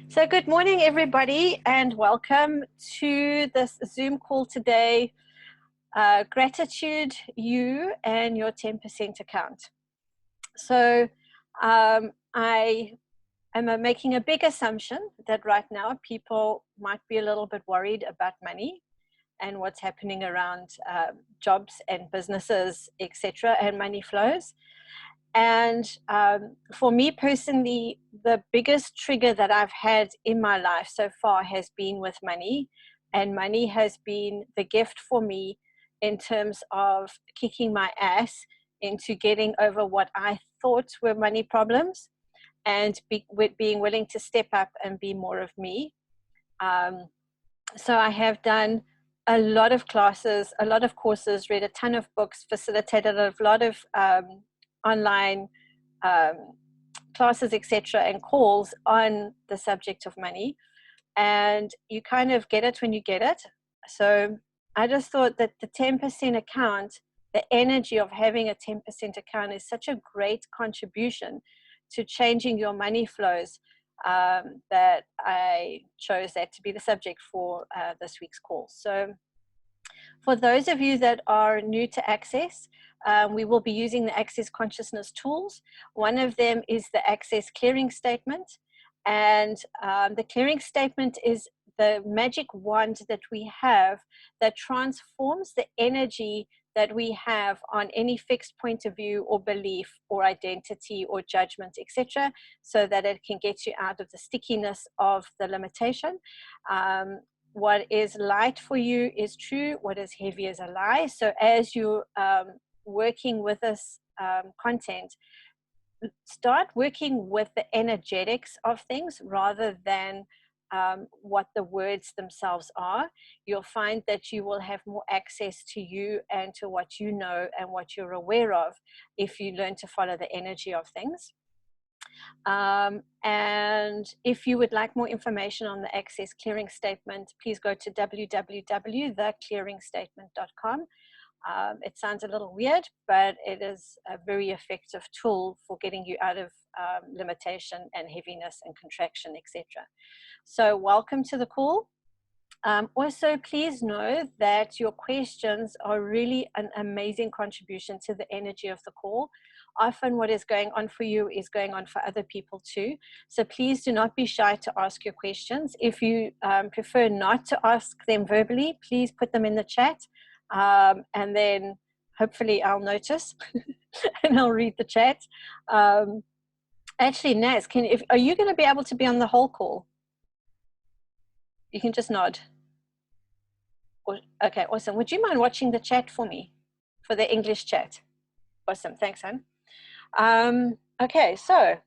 So good morning, everybody, and welcome to this Zoom call today. Gratitude, you and your 10% account. So I am making a big assumption that right now people might be a little bit worried about money and what's happening around jobs and businesses, etc., and money flows. And for me personally, the biggest trigger that I've had in my life so far has been with money. And money has been the gift for me in terms of kicking my ass into getting over what I thought were money problems and being willing to step up and be more of me. So I have done a lot of classes, a lot of courses, read a ton of books, facilitated a lot of online classes, etc., and calls on the subject of money. And you kind of get it when you get it. So I just thought that the 10% account, the energy of having a 10% account is such a great contribution to changing your money flows, that I chose that to be the subject for this week's call. So for those of you that are new to Access, we will be using the Access Consciousness tools. One of them is the Access Clearing Statement. And the clearing statement is the magic wand that we have that transforms the energy that we have on any fixed point of view or belief or identity or judgment, etc., so that it can get you out of the stickiness of the limitation. What is light for you is true, what is heavy is a lie. So as you're working with this content, start working with the energetics of things rather than what the words themselves are. You'll find that you will have more access to you and to what you know and what you're aware of if you learn to follow the energy of things. And if you would like more information on the Access Clearing Statement, please go to www.theclearingstatement.com. It sounds a little weird, but it is a very effective tool for getting you out of limitation and heaviness and contraction, etc. So welcome to the call. Also, please know that your questions are really an amazing contribution to the energy of the call. Often what is going on for you is going on for other people too. So please do not be shy to ask your questions. If you prefer not to ask them verbally, please put them in the chat. And then hopefully I'll notice and I'll read the chat. Actually, Naz, are you going to be able to be on the whole call? You can just nod. Okay, awesome. Would you mind watching the chat for me, for the English chat? Awesome, thanks, hon. Okay, so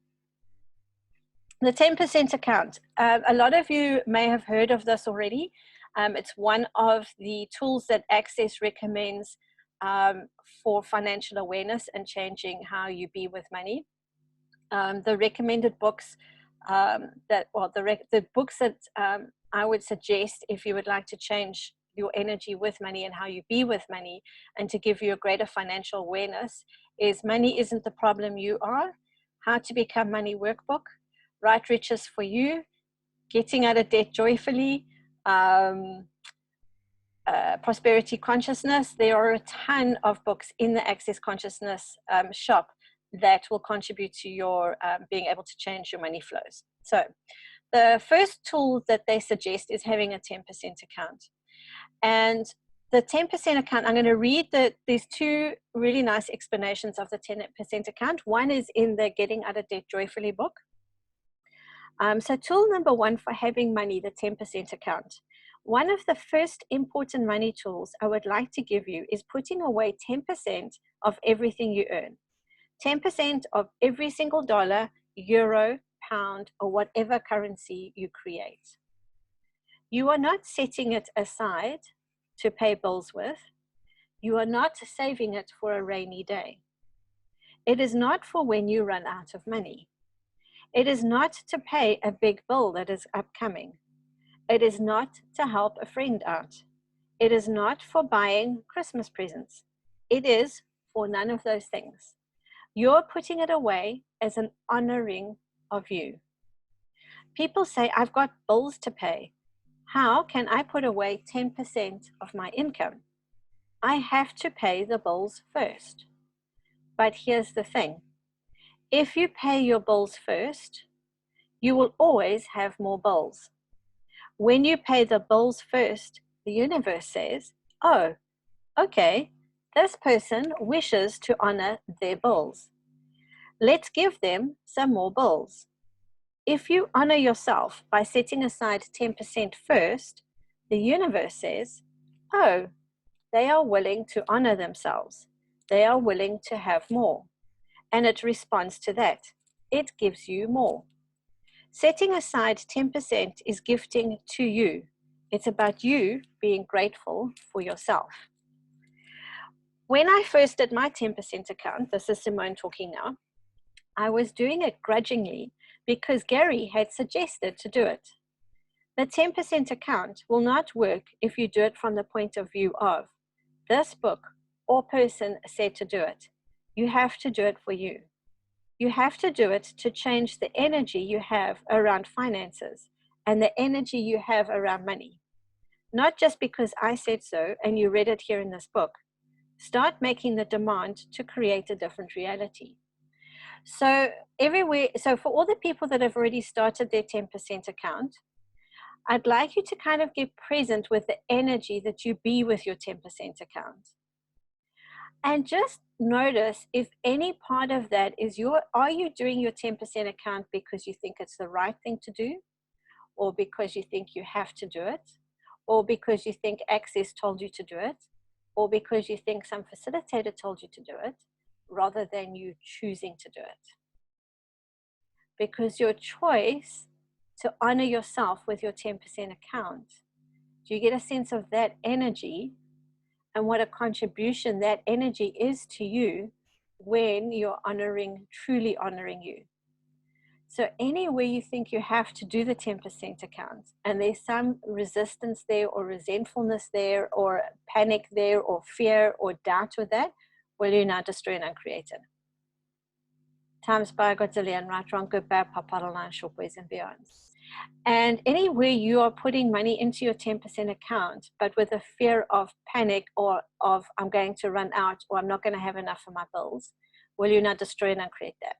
the 10% account. A lot of you may have heard of this already. It's one of the tools that Access recommends for financial awareness and changing how you be with money. The recommended books the books that I would suggest if you would like to change your energy with money and how you be with money and to give you a greater financial awareness is Money Isn't the Problem, You Are, How to Become Money Workbook, Right Riches for You, Getting Out of Debt Joyfully, Prosperity Consciousness. There are a ton of books in the Access Consciousness shop that will contribute to your being able to change your money flows. So the first tool that they suggest is having a 10% account. And the 10% account, I'm going to read these two really nice explanations of the 10% account. One is in the Getting Out of Debt Joyfully book. So tool number one for having money, the 10% account. One of the first important money tools I would like to give you is putting away 10% of everything you earn. 10% of every single dollar, euro, pound, or whatever currency you create. You are not setting it aside to pay bills with. You are not saving it for a rainy day. It is not for when you run out of money. It is not to pay a big bill that is upcoming. It is not to help a friend out. It is not for buying Christmas presents. It is for none of those things. You're putting it away as an honoring of you. People say, I've got bills to pay. How can I put away 10% of my income? I have to pay the bills first. But here's the thing. If you pay your bills first, you will always have more bills. When you pay the bills first, the universe says, oh, okay, this person wishes to honor their bills. Let's give them some more bills. If you honor yourself by setting aside 10% first, the universe says, oh, they are willing to honor themselves. They are willing to have more. And it responds to that. It gives you more. Setting aside 10% is gifting to you. It's about you being grateful for yourself. When I first did my 10% account, this is Simone talking now, I was doing it grudgingly because Gary had suggested to do it. The 10% account will not work if you do it from the point of view of this book or person said to do it. You have to do it for you. You have to do it to change the energy you have around finances and the energy you have around money. Not just because I said so and you read it here in this book. Start making the demand to create a different reality. So for all the people that have already started their 10% account, I'd like you to kind of get present with the energy that you be with your 10% account. And just notice if any part of that is are you doing your 10% account because you think it's the right thing to do? Or because you think you have to do it? Or because you think Access told you to do it? Or because you think some facilitator told you to do it, rather than you choosing to do it? Because your choice to honor yourself with your 10% account, do you get a sense of that energy and what a contribution that energy is to you when you're truly honoring you? So anywhere you think you have to do the 10% account and there's some resistance there or resentfulness there or panic there or fear or doubt with that, will you now destroy and uncreate it? Times by Godzillion, right, wrong, good, bad, pop, bottle, line, short, boys, and beyonds. And anywhere you are putting money into your 10% account, but with a fear of panic or of I'm going to run out or I'm not going to have enough for my bills, will you not destroy and uncreate that?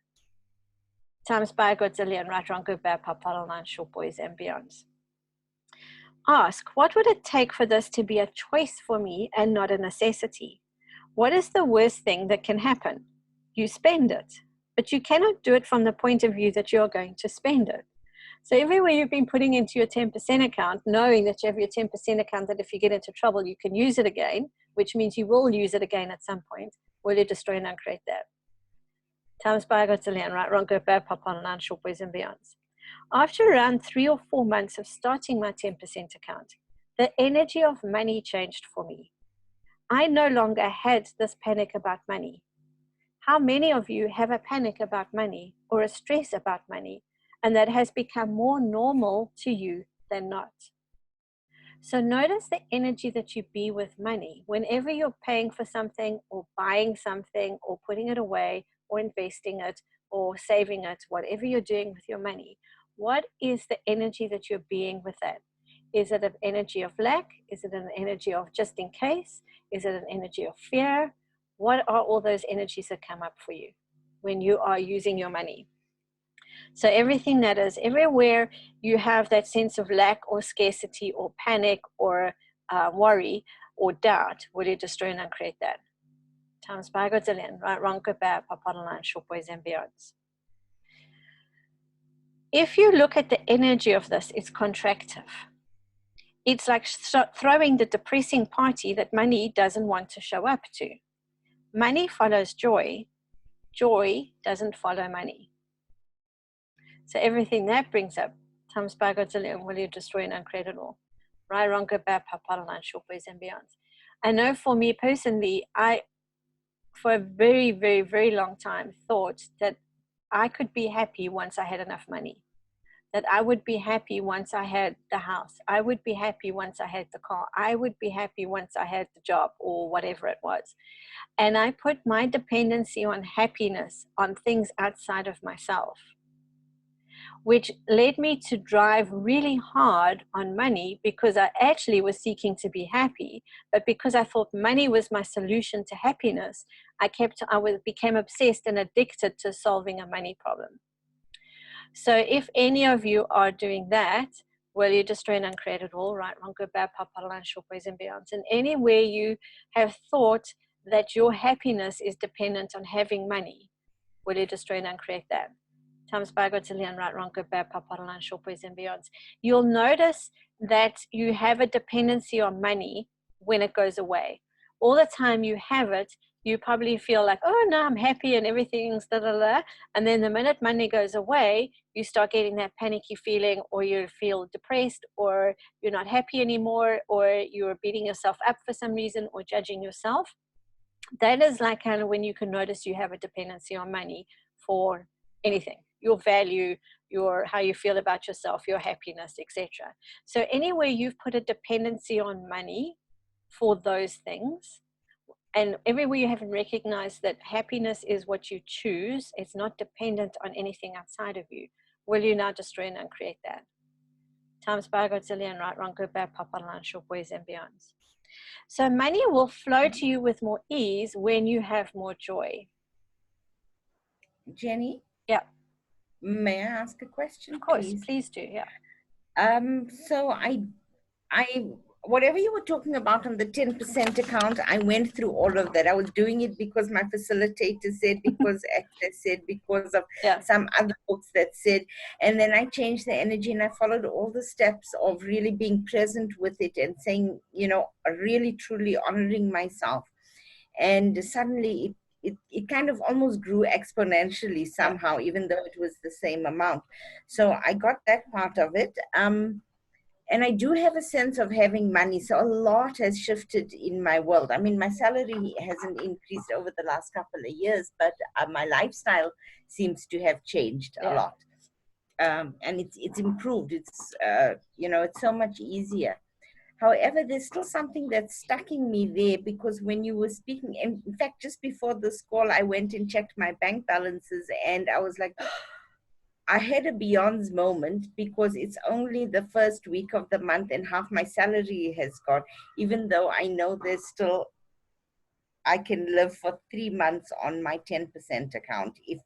Times by Godzillion, right, wrong, good, bad, pop, bottle, line, short, boys, and beyonds. Ask, what would it take for this to be a choice for me and not a necessity? What is the worst thing that can happen? You spend it, but you cannot do it from the point of view that you're going to spend it. So everywhere you've been putting into your 10% account, knowing that you have your 10% account, that if you get into trouble, you can use it again, which means you will use it again at some point, will you destroy and uncreate that? Times by Godzillion, right, wrong, good, bad, pop, on, line, short, boys, and beyonds. After around 3 or 4 months of starting my 10% account, the energy of money changed for me. I no longer had this panic about money. How many of you have a panic about money or a stress about money, and that has become more normal to you than not? So notice the energy that you be with money. Whenever you're paying for something or buying something or putting it away or investing it or saving it, whatever you're doing with your money, what is the energy that you're being with that? Is it an energy of lack? Is it an energy of just in case? Is it an energy of fear? What are all those energies that come up for you when you are using your money? So everything that is, everywhere you have that sense of lack or scarcity or panic or worry or doubt, will you destroy and uncreate that? Times by Godzillion, right, wrong, good, bad, pop, bottle, line, short, boys, and beyonds. If you look at the energy of this, it's contractive. It's like throwing the depressing party that money doesn't want to show up to. Money follows joy. Joy doesn't follow money. So everything that brings up, times by Godzillion, will you destroy and uncreate it all? Right, wrong, good, bad, pop, bottle, line, short, boys, and beyonds. I know for me personally, I, for a very, very, very long time, thought that I could be happy once I had enough money. That I would be happy once I had the house. I would be happy once I had the car. I would be happy once I had the job or whatever it was. And I put my dependency on happiness on things outside of myself. which led me to drive really hard on money because I actually was seeking to be happy. But because I thought money was my solution to happiness, became obsessed and addicted to solving a money problem. So if any of you are doing that, well, you destroy and uncreate it all, right? Wrong, good, bad, pop, bottle, and short boys and beyonds. And anywhere you have thought that your happiness is dependent on having money, will you destroy and uncreate that? Times by Godzillion, right, wrong, good, bad, pop, bottle, and short boys and beyonds. You'll notice that you have a dependency on money when it goes away. All the time you have it, you probably feel like, oh no, I'm happy and everything's da da da. And then the minute money goes away, you start getting that panicky feeling, or you feel depressed, or you're not happy anymore, or you're beating yourself up for some reason, or judging yourself. That is like kind of when you can notice you have a dependency on money for anything, your value, your how you feel about yourself, your happiness, etc. So anywhere you've put a dependency on money for those things, and everywhere you haven't recognized that happiness is what you choose, it's not dependent on anything outside of you, will you now destroy and uncreate that? Times by Godzillion, right, wrong, good, bad, pop, bottle, and short boys and beyonds. So money will flow to you with more ease when you have more joy. Jenny? Yeah. May I ask a question, Of course, please? please do, yeah. So I whatever you were talking about on the 10% account, I went through all of that. I was doing it because my facilitator said, because Access said, because of some other books that said, and then I changed the energy and I followed all the steps of really being present with it and saying, you know, really truly honoring myself. And suddenly it kind of almost grew exponentially somehow, even though it was the same amount. So I got that part of it. And I do have a sense of having money. So a lot has shifted in my world. I mean, my salary hasn't increased over the last couple of years, but my lifestyle seems to have changed a lot. And it's improved. It's, you know, it's so much easier. However, there's still something that's stuck in me there, because when you were speaking, and in fact, just before this call, I went and checked my bank balances and I was like, I had a Beyond's moment, because it's only the first week of the month and half my salary has gone, even though I know there's still, I can live for 3 months on my 10% account if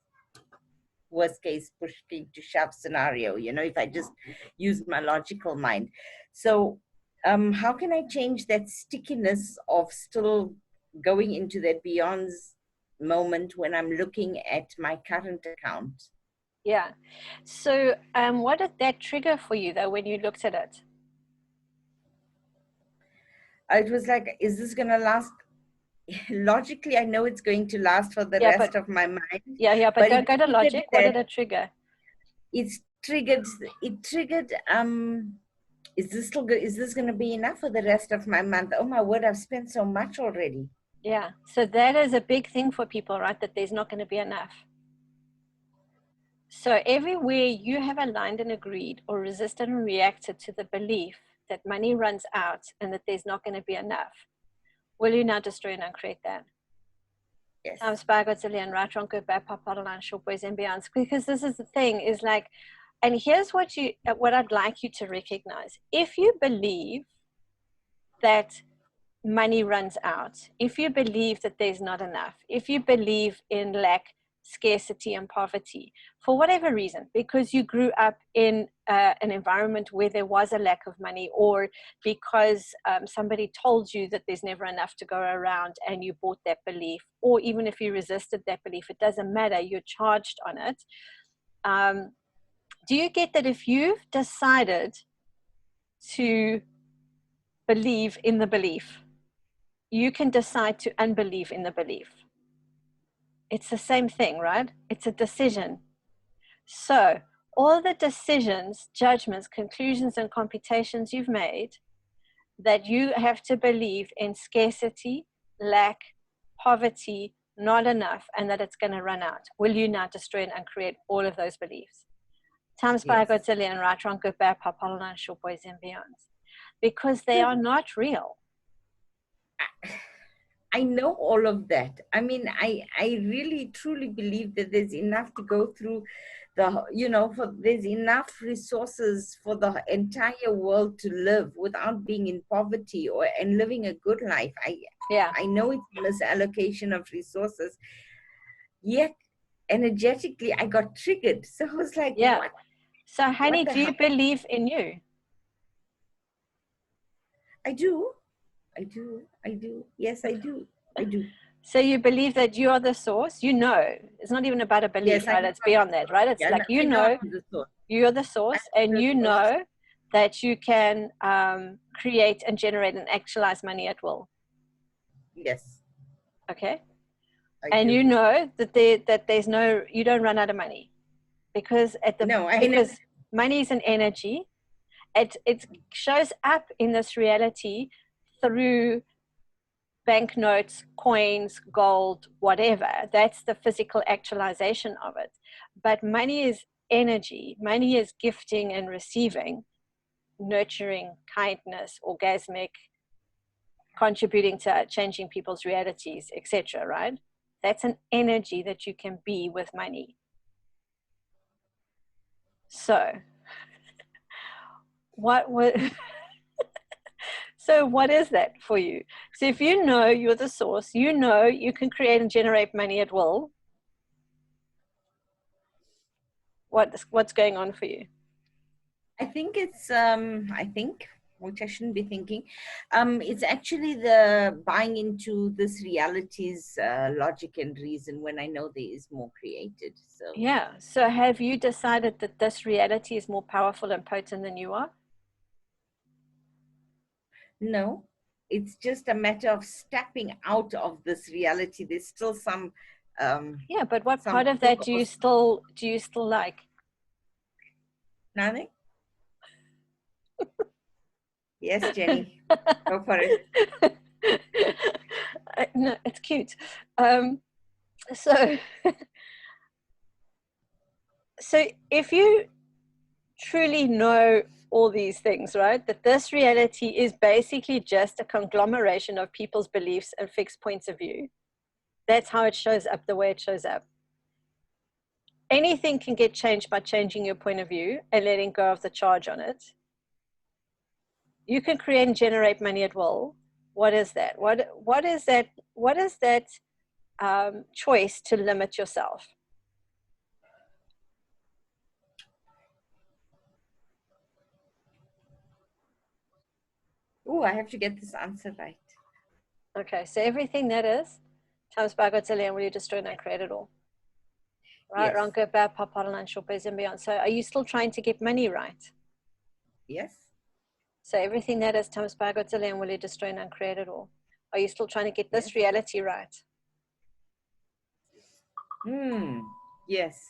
worst case push came to shove scenario, you know, if I just use my logical mind. So how can I change that stickiness of still going into that Beyond's moment when I'm looking at my current account? Yeah. So what did that trigger for you though when you looked at it? It was like, is this going to last? Logically, I know it's going to last for the rest of my mind. But don't go to logic. What did it trigger? It triggered, is this still good? Is this going to be enough for the rest of my month? Oh my word, I've spent so much already. Yeah. So that is a big thing for people, right? That there's not going to be enough. So everywhere you have aligned and agreed or resisted and reacted to the belief that money runs out and that there's not going to be enough, will you now destroy and uncreate that? Yes. Times by Godzillion, right, wrong, good, bad, pop, bottle, and short boys and beyonds. Because this is the thing, is like, and here's what I'd like you to recognize. If you believe that money runs out, if you believe that there's not enough, if you believe in lack, scarcity, and poverty, for whatever reason, because you grew up in an environment where there was a lack of money, or because somebody told you that there's never enough to go around and you bought that belief, or even if you resisted that belief, it doesn't matter, you're charged on it. Do you get that if you've decided to believe in the belief, you can decide to unbelieve in the belief? It's the same thing, right? It's a decision. So all the decisions, judgments, conclusions, and computations you've made that you have to believe in scarcity, lack, poverty, not enough, and that it's going to run out, will you now destroy and uncreate all of those beliefs? Times by Godzillion, right, wrong, good, bad, pop, bottle, and short boys and beyonds. Because they are not real. I know all of that. I mean, I really truly believe that there's enough to go through there's enough resources for the entire world to live without being in poverty and living a good life. Yeah. I know it's a misallocation of resources, yet energetically I got triggered. So I was like, Yeah. what? So, honey, the do you hell? believe in you? I do. Yes, I do. So you believe that you are the source? You know, it's not even about a belief, Yes, I right? know It's I'm beyond the that, source. right? It's Yeah, like, I you know know, I'm the source. you're the source, and I'm you the source. know that you can create and generate and actualize money at will. Yes. Okay. I And do. you know that there's no, you don't run out of money because because money is an energy. It shows up in this reality through banknotes, coins, gold, whatever. That's the physical actualization of it. But money is energy. Money is gifting and receiving, nurturing, kindness, orgasmic, contributing to changing people's realities, etc. Right? That's an energy that you can be with money. So, what would so what is that for you? So if you know you're the source, you know you can create and generate money at will. What's going on for you? I think which I shouldn't be thinking. It's actually the buying into this reality's logic and reason when I know there is more created. So Yeah. So have you decided that this reality is more powerful and potent than you are? no, it's just a matter of stepping out of this reality. There's still some yeah, but what part of that do you still like? Nothing. Yes, Jenny, go for it. No, it's cute. So so if you truly know all these things, right, that this reality is basically just a conglomeration of people's beliefs and fixed points of view, that's how it shows up the way it shows up. Anything can get changed by changing your point of view and letting go of the charge on it. You can create and generate money at will. What is that? What is that choice to limit yourself? Oh, I have to get this answer right. Okay, so everything that is times by Godzilla, will you destroy and create it all? Right, Yes. Ranko, Bad, Papalan, Shopes, and beyond. So are you still trying to get money right? Yes. So everything that is times by Godzilla, will you destroy and create it all? Are you still trying to get this reality right? Yes.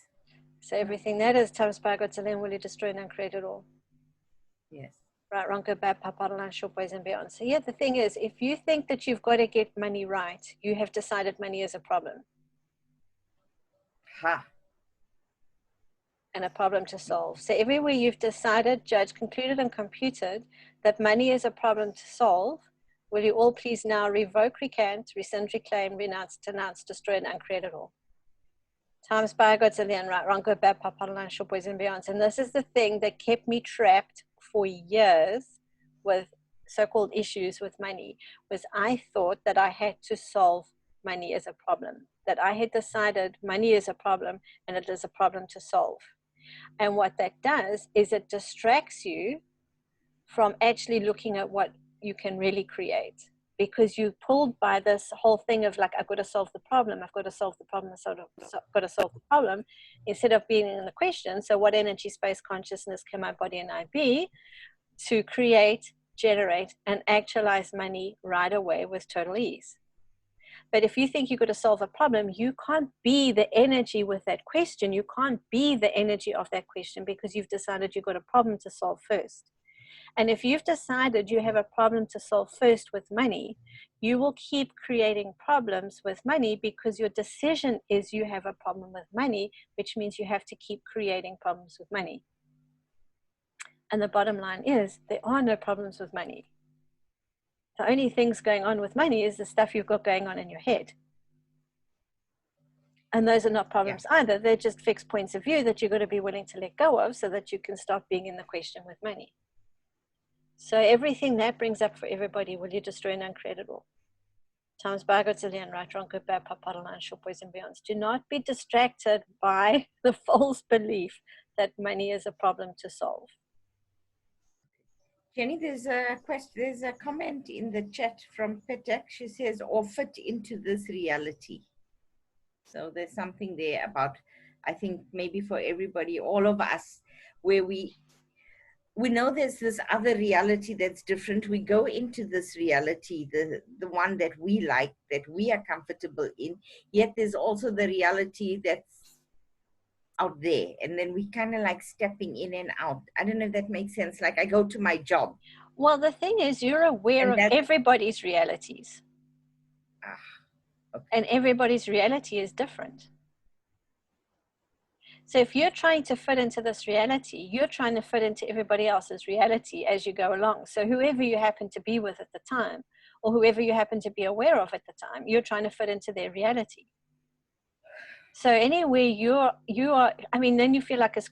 So everything that is times by Godzilla, will you destroy and create it all? Yes. Right, Ranko, Bad, Papalan, Shopes, and beyond. So yeah, the thing is, if you think that you've got to get money right, you have decided money is a problem. Ha. And a problem to solve. So everywhere you've decided, judged, concluded, and computed that money is a problem to solve, will you all please now revoke, recant, rescind, reclaim, renounce, denounce, destroy, and uncreate it all? Times by Godzillion, right, wrong, good, bad, papalan, short boys and beyonds. And this is the thing that kept me trapped for years with so-called issues with money, was I thought that I had to solve money as a problem, that I had decided money is a problem and it is a problem to solve. And what that does is it distracts you from actually looking at what you can really create, because you're pulled by this whole thing of like, I've got to solve the problem, I've got to solve the problem, I've got to solve the problem, instead of being in the question, so what energy, space, consciousness can my body and I be to create, generate, and actualize money right away with total ease. But if you think you've got to solve a problem, you can't be the energy with that question. You can't be the energy of that question because you've decided you've got a problem to solve first. And if you've decided you have a problem to solve first with money, you will keep creating problems with money because your decision is you have a problem with money, which means you have to keep creating problems with money. And the bottom line is there are no problems with money. The only things going on with money is the stuff you've got going on in your head. And those are not problems either. They're just fixed points of view that you've got to be willing to let go of so that you can stop being in the question with money. So everything that brings up for everybody, will you destroy and uncreate it all? Times by Godzillion, right, wrong, good, bad, pop, bottle, line, short, boys, and beyonds. Do not be distracted by the false belief that money is a problem to solve. Jenny, there's a question, there's a comment in the chat from Petak. She says, or fit into this reality. So there's something there about, I think maybe for everybody, all of us, where we know there's this other reality that's different. We go into this reality, the one that we like, that we are comfortable in, yet there's also the reality that's out there. And then we kind of like stepping in and out. I don't know if that makes sense. Like I go to my job. Well, the thing is, you're aware of everybody's realities. Okay. And everybody's reality is different. So if you're trying to fit into this reality, you're trying to fit into everybody else's reality as you go along. So whoever you happen to be with at the time, or whoever you happen to be aware of at the time, you're trying to fit into their reality. So anyway, you are, I mean, then you feel like a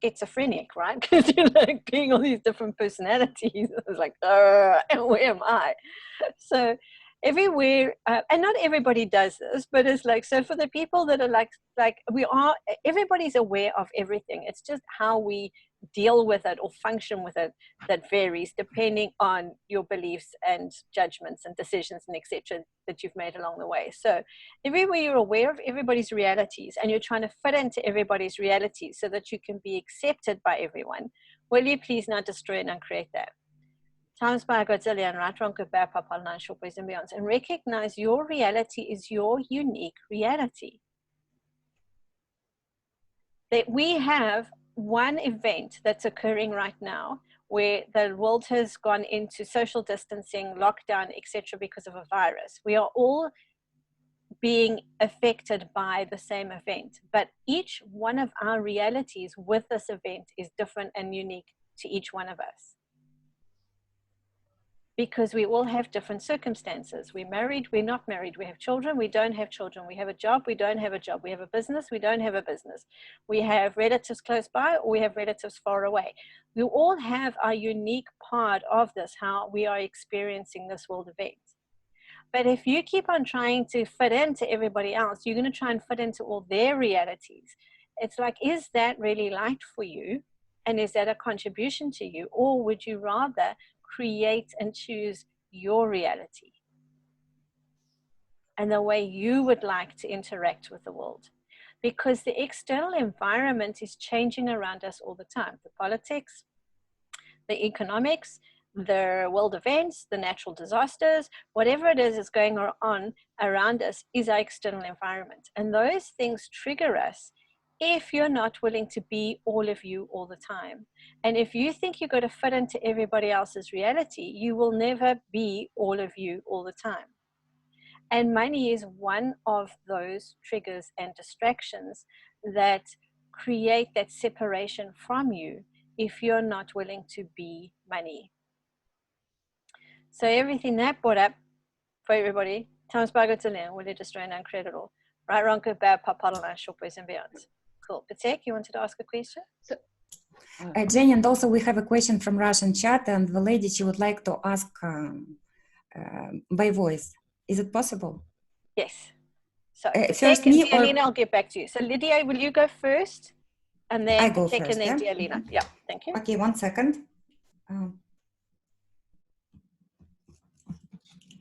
schizophrenic, right? Because you're like being all these different personalities. It's like, where am I? So everywhere, and not everybody does this, but it's like, so for the people that are like everybody's aware of everything. It's just how we deal with it or function with it that varies depending on your beliefs and judgments and decisions and etc. that you've made along the way. So everywhere you're aware of everybody's realities and you're trying to fit into everybody's realities so that you can be accepted by everyone, will you please not destroy and uncreate that? Times by Godzillion, right, wrong, good, bad, pop, nine, short, boys, and beyonds. And recognize your reality is your unique reality. That we have one event that's occurring right now where the world has gone into social distancing, lockdown, etc. because of a virus. We are all being affected by the same event, but each one of our realities with this event is different and unique to each one of us. Because we all have different circumstances. We're married, we're not married. We have children, we don't have children. We have a job, we don't have a job. We have a business, we don't have a business. We have relatives close by, or we have relatives far away. We all have our unique part of this, how we are experiencing this world event. But if you keep on trying to fit into everybody else, you're going to try and fit into all their realities. It's like, is that really light for you? And is that a contribution to you? Or would you rather create and choose your reality and the way you would like to interact with the world? Because the external environment is changing around us all the time. The politics, the economics, the world events, the natural disasters, whatever it is going on around us is our external environment. And those things trigger us if you're not willing to be all of you all the time. And if you think you're going to fit into everybody else's reality, you will never be all of you all the time. And money is one of those triggers and distractions that create that separation from you if you're not willing to be money. So everything that brought up for everybody, times by Godzillion, will you destroy and uncreate it all? Right, wrong, good, bad, pop, bottle, line, short, boys, and beyonds. Cool. Patek, you wanted to ask a question? So, Jenny, and also we have a question from Russian chat, and the lady, she would like to ask by voice. Is it possible? Yes. So first me or Dialina, I'll get back to you. So Lydia, will you go first? And then I go Patek first, and then yeah? Dialina. Yeah, thank you. Okay, 1 second.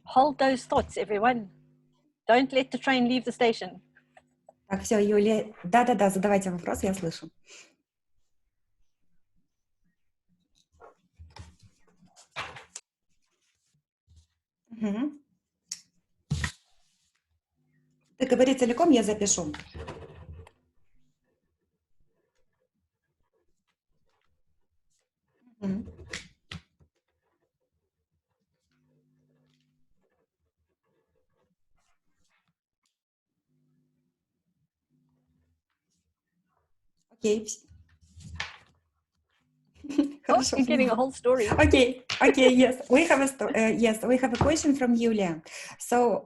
Hold those thoughts, everyone. Don't let the train leave the station. Так, все, Юлия. Да-да-да, задавайте вопрос, я слышу. Угу. Ты говори целиком, я запишу. Угу. Окей. Oh, you're getting a whole story. Okay, yes, we have a question from Yulia. So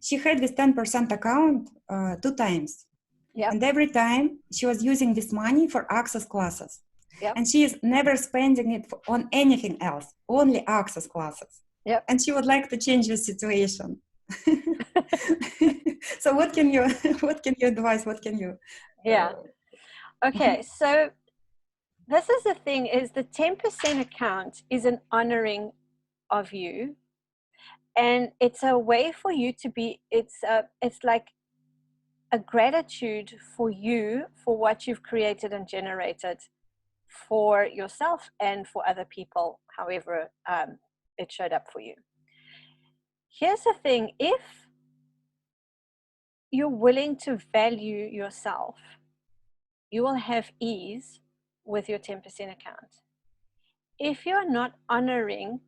she had this 10% account 2 times. Yep. And every time she was using this money for access classes. Yep. And she is never spending it on anything else, only access classes. Yep. And she would like to change the situation. So what can you advise? What can you? Yeah. Okay. So this is the thing: is the 10% account is an honoring of you, and it's a way for you to be. It's like a gratitude for you for what you've created and generated for yourself and for other people, however it showed up for you. Here's the thing: if you're willing to value yourself, you will have ease with your 10% account. If you're not honoring,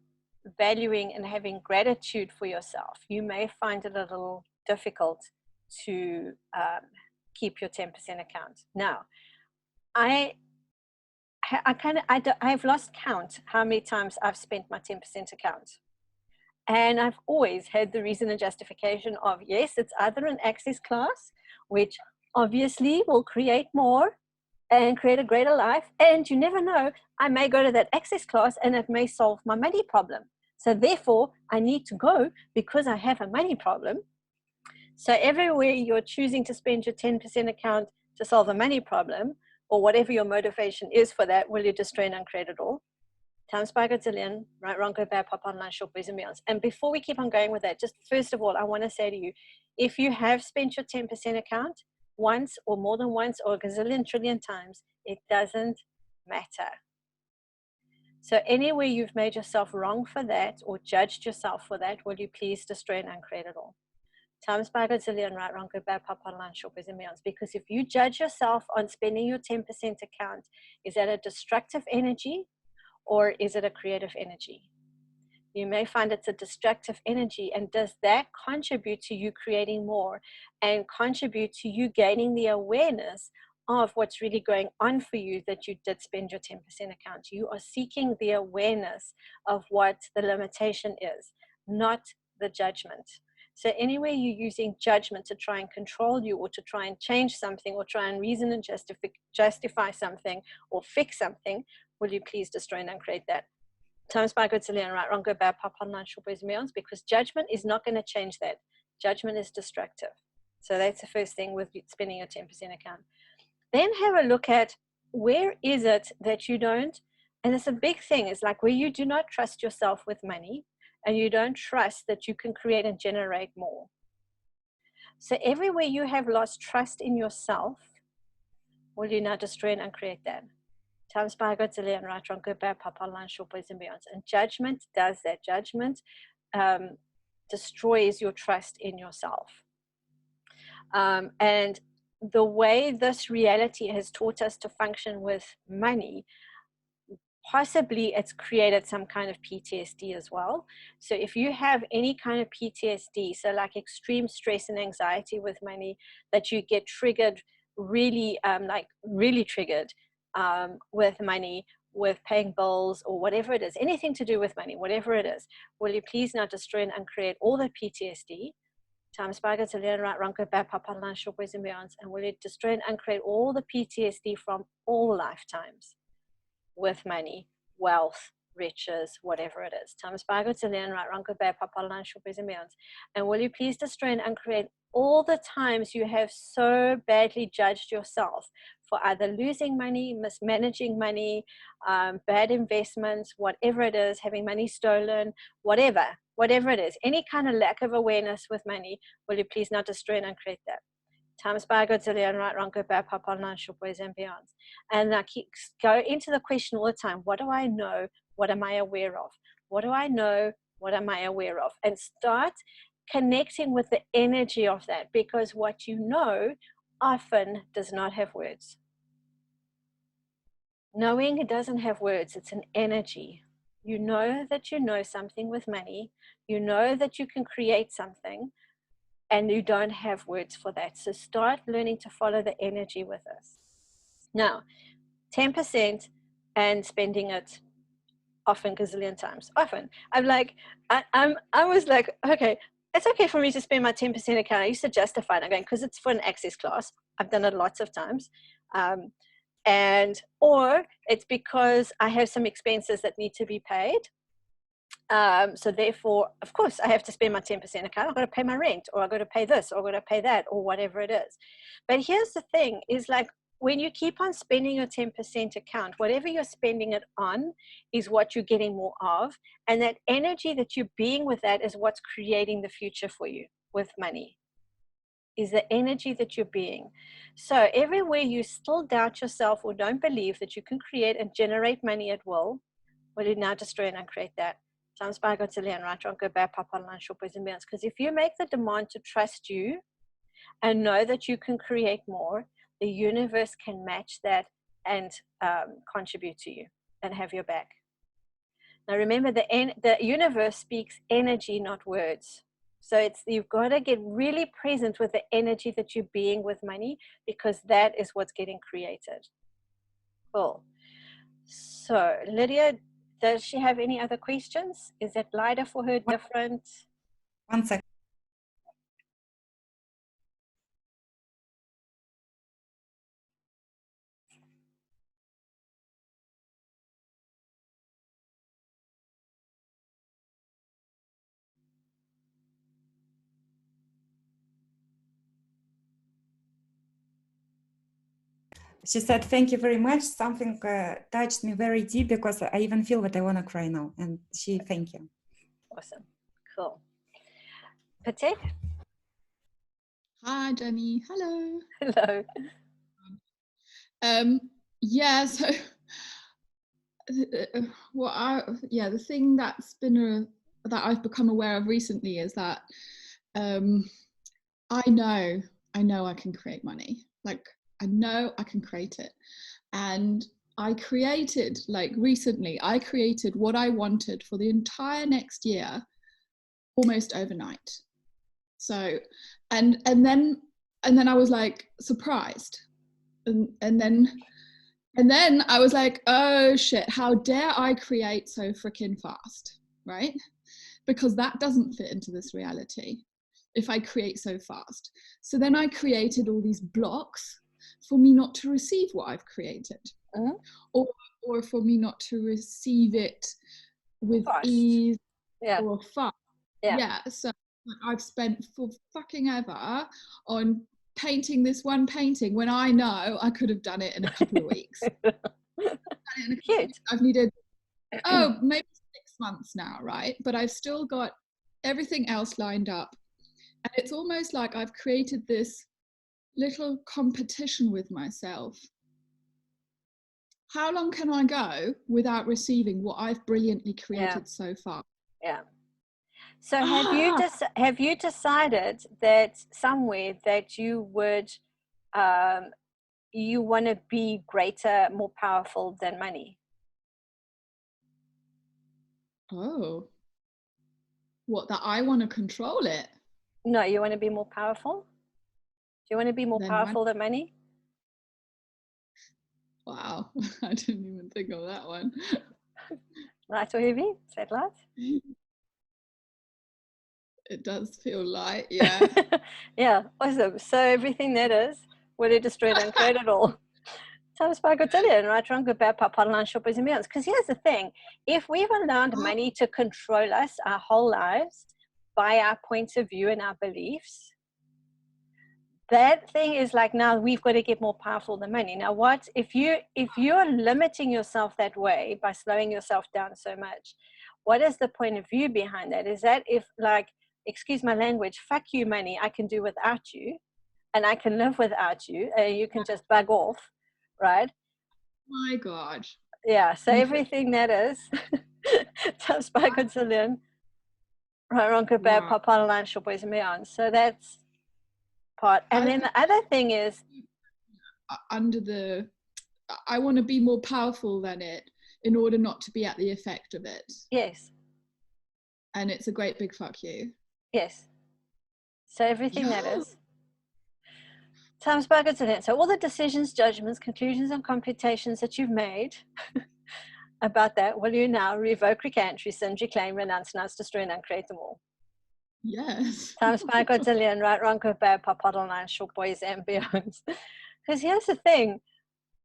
valuing, and having gratitude for yourself, you may find it a little difficult to keep your 10% account. Now, I've lost count how many times I've spent my 10% account. And I've always had the reason and justification of, yes, it's either an access class, which obviously will create more and create a greater life. And you never know, I may go to that access class and it may solve my money problem. So therefore, I need to go because I have a money problem. So everywhere you're choosing to spend your 10% account to solve a money problem, or whatever your motivation is for that, will you destroy and uncreate it all? Times by Godzillion, right, wrong, good, bad, pop, online, short, boys and beyonds. And before we keep on going with that, just first of all, I want to say to you, if you have spent your 10% account once or more than once or a gazillion trillion times, it doesn't matter. So anywhere you've made yourself wrong for that or judged yourself for that, will you please destroy and uncreate it all? Times by Godzillion, right, wrong, good, bad, pop, online, short, boys and beyonds. Because if you judge yourself on spending your 10% account, is that a destructive energy? Or is it a creative energy? You may find it's a destructive energy, and does that contribute to you creating more and contribute to you gaining the awareness of what's really going on for you that you did spend your 10% account? You are seeking the awareness of what the limitation is, not the judgment. So anywhere you're using judgment to try and control you or to try and change something or try and reason and justify something or fix something, will you please destroy and uncreate that? Times by Godzillion, right, wrong, good, bad, pop, online, short, boys and beyonds, because judgment is not going to change that. Judgment is destructive. So that's the first thing with spending your 10% account. Then have a look at where is it that you don't, and it's a big thing, it's like where you do not trust yourself with money and you don't trust that you can create and generate more. So everywhere you have lost trust in yourself, will you now destroy and uncreate that? Times by Godzillion, right, wrong, good, bad, pop, online, short, boys and beyonds. And judgment does that. Judgment destroys your trust in yourself. And the way this reality has taught us to function with money, possibly it's created some kind of PTSD as well. So if you have any kind of PTSD, so like extreme stress and anxiety with money, that you get triggered really, really triggered with money, with paying bills or whatever it is, anything to do with money, whatever it is, will you please now destroy and uncreate all the PTSD? Times by Godzillion, right, wrong, good, bad, pop, online, short, boys and beyonds. And will you destroy and uncreate all the PTSD from all lifetimes with money, wealth, riches, whatever it is? Times by Godzillion, right, wrong, good, bad, pop, online, short, boys and beyonds. And will you please destroy and uncreate all the times you have so badly judged yourself for either losing money, mismanaging money, bad investments, whatever it is, having money stolen, whatever it is, any kind of lack of awareness with money, will you please not destroy and uncreate that? Times by Godzillion, right, wrong, good, bad, pop, online, short, boys and beyonds. And I go into the question all the time, what do I know? What am I aware of? What do I know? What am I aware of? And start connecting with the energy of that, because what you know often does not have words. Knowing it doesn't have words, it's an energy. You know that you know something with money, you know that you can create something, and you don't have words for that. So start learning to follow the energy with us. Now, 10% and spending it often, gazillion times, often. I was like, okay, it's okay for me to spend my 10% account. I used to justify it. I'm going, because it's for an access class. I've done it lots of times. Or it's because I have some expenses that need to be paid. So therefore, of course, I have to spend my 10% account. I've got to pay my rent, or I've got to pay this, or I've got to pay that, or whatever it is. But here's the thing, is like, when you keep on spending your 10% account, whatever you're spending it on is what you're getting more of. And that energy that you're being with that is what's creating the future for you with money, is the energy that you're being. So everywhere you still doubt yourself or don't believe that you can create and generate money at will, well, you now destroy and uncreate that. Sounds by Godzillion, right? Don't go back, pop online, shop boys and beyonds. Because if you make the demand to trust you and know that you can create more, the universe can match that and contribute to you and have your back. Now remember, the universe speaks energy, not words. So you've got to get really present with the energy that you're being with money, because that is what's getting created. Cool. So Lydia, does she have any other questions? Is it lighter for her, different? 1 second. She said, thank you very much. Something touched me very deep, because I even feel that I want to cry now. And she, thank you. Awesome. Cool. Patek? Hi, Jenny. Hello. Hello. Yeah, so the thing that's been that I've become aware of recently is that I know I can create money. Like, I know I can create it. And I created, like, recently, I created what I wanted for the entire next year almost overnight. So, and then I was like surprised. And then I was like, oh shit, how dare I create so freaking fast, right? Because that doesn't fit into this reality if I create so fast. So then I created all these blocks for me not to receive what I've created, or for me not to receive it with Fast. ease Yeah. or fast. Yeah. So I've spent for fucking ever on painting this one painting when I know I could have done it in a couple of weeks. Cute. I've needed, maybe 6 months now, right? But I've still got everything else lined up. And it's almost like I've created this little competition with myself. How long can I go without receiving what I've brilliantly created so far? Yeah. So have you decided that somewhere that you would you want to be greater, more powerful than money? Oh, what, that I want to control it? No, you want to be more powerful? Do you want to be more powerful than money? Wow, I didn't even think of that one. Light or heavy? Is that light? It does feel light, yeah. Yeah, awesome. So everything that is, will it destroy it and create it all? Sounds by Godzillion, right? Wrong, good, bad, pop, online, shoppers, and beyonds. Because here's the thing, if we've allowed money to control us our whole lives by our points of view and our beliefs, that thing is like, now we've got to get more powerful than money. Now what, if you're limiting yourself that way by slowing yourself down so much, what is the point of view behind that? Is that if, like, excuse my language, fuck you money, I can do without you, and I can live without you, and you can just bug off, right? My God. Yeah, so everything that is just by Godzillion, right, wrong, good, bad, pop, online, shop, boys and beyond. So that's part. And then the other thing is, I want to be more powerful than it in order not to be at the effect of it. Yes. And it's a great big fuck you. Yes. So everything that is. Times by Godzillion. So all the decisions, judgments, conclusions, and computations that you've made about that, will you now revoke, recant, rescind, reclaim, renounce, destroy, and uncreate them all? Yes. Times by Godzillion, right, wrong, good, bad, pop, bottle, nine, short boys, and beyond. Because here's the thing,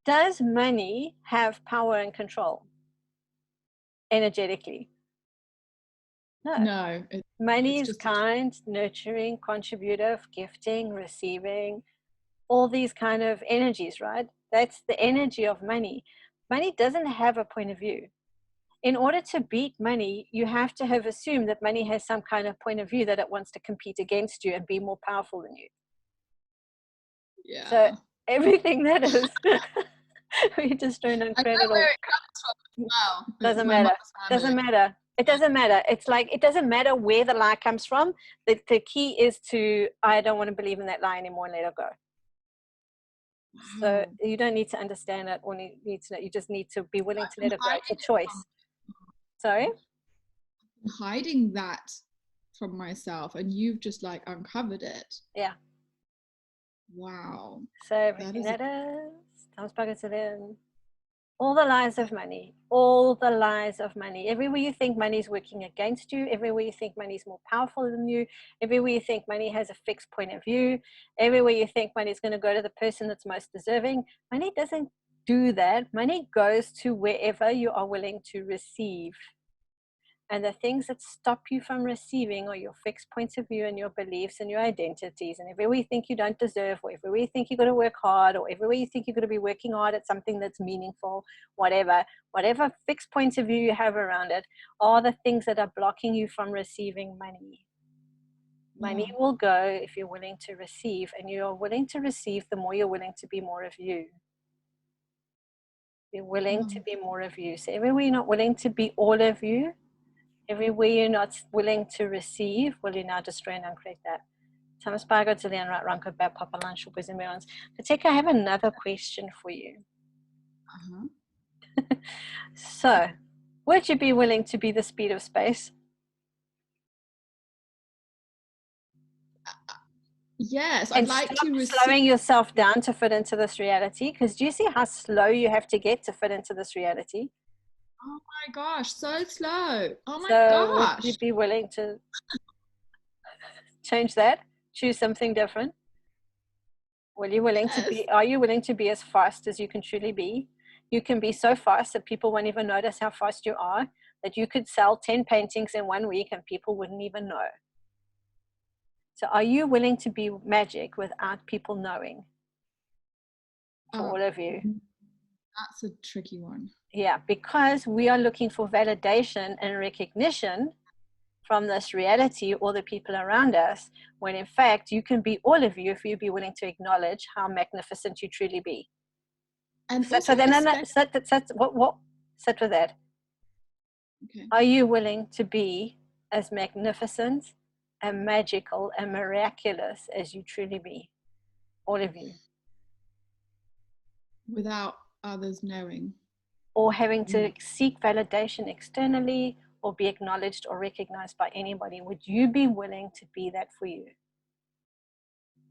does money have power and control energetically? No. No. Money It's is just kind, nurturing, contributive, gifting, receiving, all these kind of energies, right? That's the energy of money. Money doesn't have a point of view. In order to beat money, you have to have assumed that money has some kind of point of view, that it wants to compete against you and be more powerful than you. yeah. So everything that is, we just don't I know uncreate it all. where it comes from as well. Doesn't It's my matter. mother's Doesn't family. matter. It doesn't matter. It's like, it doesn't matter where the lie comes from. The key is to, I don't want to believe in that lie anymore, and let it go. So Wow. you don't need to understand it or need to know. You just need to be willing I've to been let it go. It's a hiding it choice. Sorry? hiding that from myself, and you've just like uncovered it. Yeah. Wow. So everything is that is, times buckets it in. All the lies of money, all the lies of money. Everywhere you think money is working against you, everywhere you think money is more powerful than you, everywhere you think money has a fixed point of view, everywhere you think money is going to go to the person that's most deserving, money doesn't do that. Money goes to wherever you are willing to receive. And the things that stop you from receiving are your fixed points of view and your beliefs and your identities. And everywhere you think you don't deserve, or everywhere you think you've got to work hard, or everywhere you think you're going to be working hard at something that's meaningful, whatever fixed points of view you have around it are the things that are blocking you from receiving money. Money will go if you're willing to receive, and you are willing to receive the more you're willing to be more of you. You're willing to be more of you. So everywhere you're not willing to be all of you, everywhere you're not willing to receive, will you now destroy and uncreate that? Thomas Bargo to the right, Ranko Bab, Papa Lunch, Boys and Beyonds. Pateka, I have another question for you. So, would you be willing to be the speed of space? Yes, And I'd like stop to receive. slowing yourself down to fit into this reality? Because do you see how slow you have to get to fit into this reality? Oh my gosh, so slow. Oh my So gosh. would you be willing to change that? Choose something different? Are you willing to be as fast as you can truly be? You can be so fast that people won't even notice how fast you are, that you could sell 10 paintings in 1 week and people wouldn't even know. So are you willing to be magic without people knowing? For all of you. That's a tricky one. Yeah, because we are looking for validation and recognition from this reality or the people around us, when in fact you can be all of you if you be willing to acknowledge how magnificent you truly be. And Sit also with that. Okay. Are you willing to be as magnificent and magical and miraculous as you truly be? All of you. Without others knowing. Or having to seek validation externally or be acknowledged or recognized by anybody. Would you be willing to be that for you?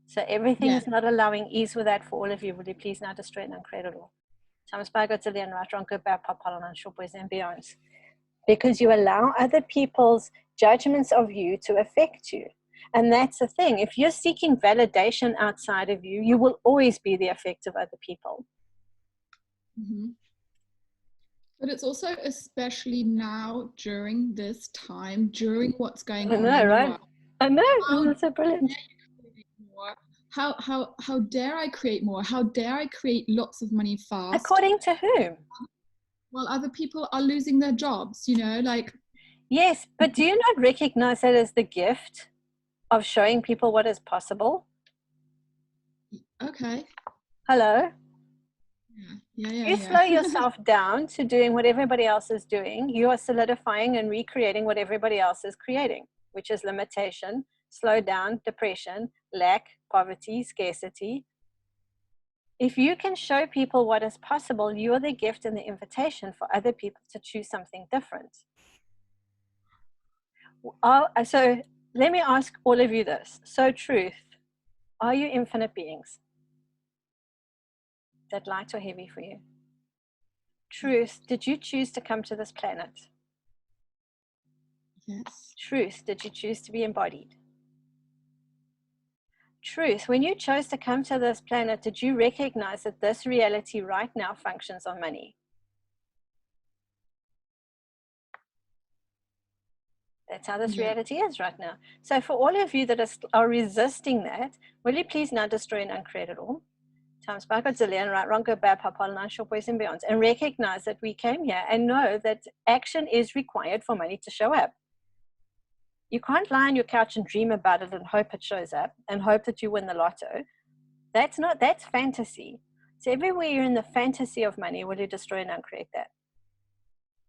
So everything is not allowing ease with that for all of you. Would you please now destroy and uncreate it all? Thomas Bargo to the right, wrong, good, bad, pop, and short boys and beyonds. Because you allow other people's judgments of you to affect you. And that's the thing. If you're seeking validation outside of you, you will always be the effect of other people. Mm-hmm. But it's also especially now during this time, during what's going on in the world. I know, that's so brilliant. How dare I create more? How dare I create lots of money fast? According to whom? Well, other people are losing their jobs, you know, like. Yes, but do you not recognize that as the gift of showing people what is possible? Okay. Hello? Yeah. You slow yourself down to doing what everybody else is doing, you are solidifying and recreating what everybody else is creating, which is limitation, slow down, depression, lack, poverty, scarcity. If you can show people what is possible, you're the gift and the invitation for other people to choose something different. So let me ask all of you this. So truth, are you infinite beings? That light or heavy for you? Truth, did you choose to come to this planet? Yes. Truth, did you choose to be embodied? truth, when you chose to come to this planet, did you recognize that this reality right now functions on money? That's how this reality is right now. So for all of you that are resisting that, will you please now destroy and uncreate it all? Times by Godzillion, right, wrong, good, bad, papa, and short boys and beyonds, and recognize that we came here and know that action is required for money to show up. You can't lie on your couch and dream about it and hope it shows up and hope that you win the lotto. That's fantasy. So everywhere you're in the fantasy of money, will you destroy and uncreate that?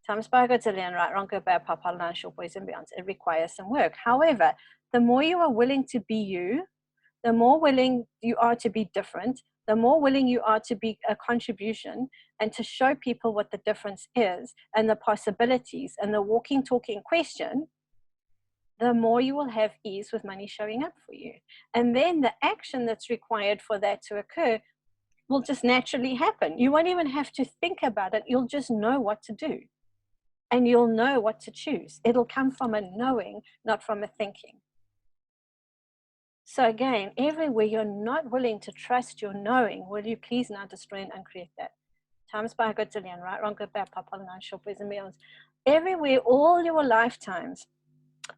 Times by Godzillion, right, wrong, good, bad, papa, and short boys and beyonds. It requires some work. However, the more you are willing to be you, the more willing you are to be different, the more willing you are to be a contribution and to show people what the difference is and the possibilities and the walking, talking question, the more you will have ease with money showing up for you. And then the action that's required for that to occur will just naturally happen. You won't even have to think about it. You'll just know what to do. And you'll know what to choose. It'll come from a knowing, not from a thinking. So again, everywhere you're not willing to trust your knowing, will you please now destroy and uncreate that? Times by Godzillion, right, wrong, good, bad, papa, nine, short boys and beyonds. Everywhere, all your lifetimes,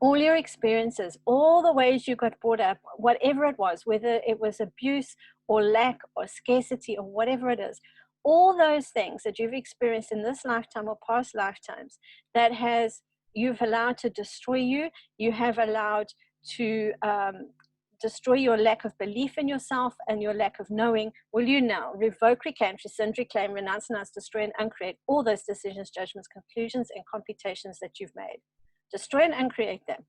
all your experiences, all the ways you got brought up, whatever it was, whether it was abuse or lack or scarcity or whatever it is, all those things that you've experienced in this lifetime or past lifetimes that you've allowed to destroy you, you have allowed to destroy your lack of belief in yourself and your lack of knowing, will you now revoke, recant, rescind, reclaim, renounce, destroy, and uncreate all those decisions, judgments, conclusions, and computations that you've made? Destroy and uncreate them.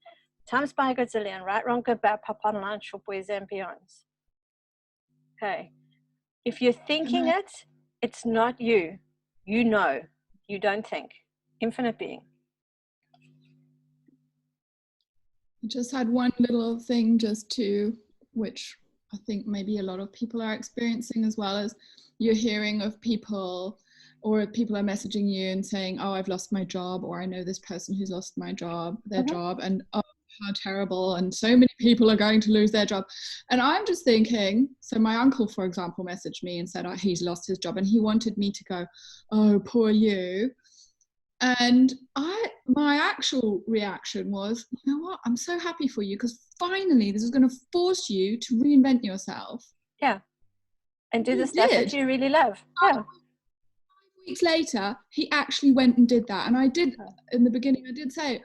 Times by Godzillion, right, wrong, good, bad, papa, line, short boys, and beyonds. Okay. If you're thinking it, it's not you. You know. You don't think. Infinite being. I just had one little thing which I think maybe a lot of people are experiencing, as well as you're hearing of people, or people are messaging you and saying, oh, I've lost my job, or I know this person who's lost their job, and oh, how terrible, and so many people are going to lose their job. And I'm just thinking, so my uncle, for example, messaged me and said, oh, he's lost his job, and he wanted me to go, oh, poor you. And my actual reaction was, you know what, I'm so happy for you, because finally this is going to force you to reinvent yourself. Yeah. And do the stuff that you really love. Yeah. 5 weeks later, he actually went and did that. And I did, in the beginning, I did say,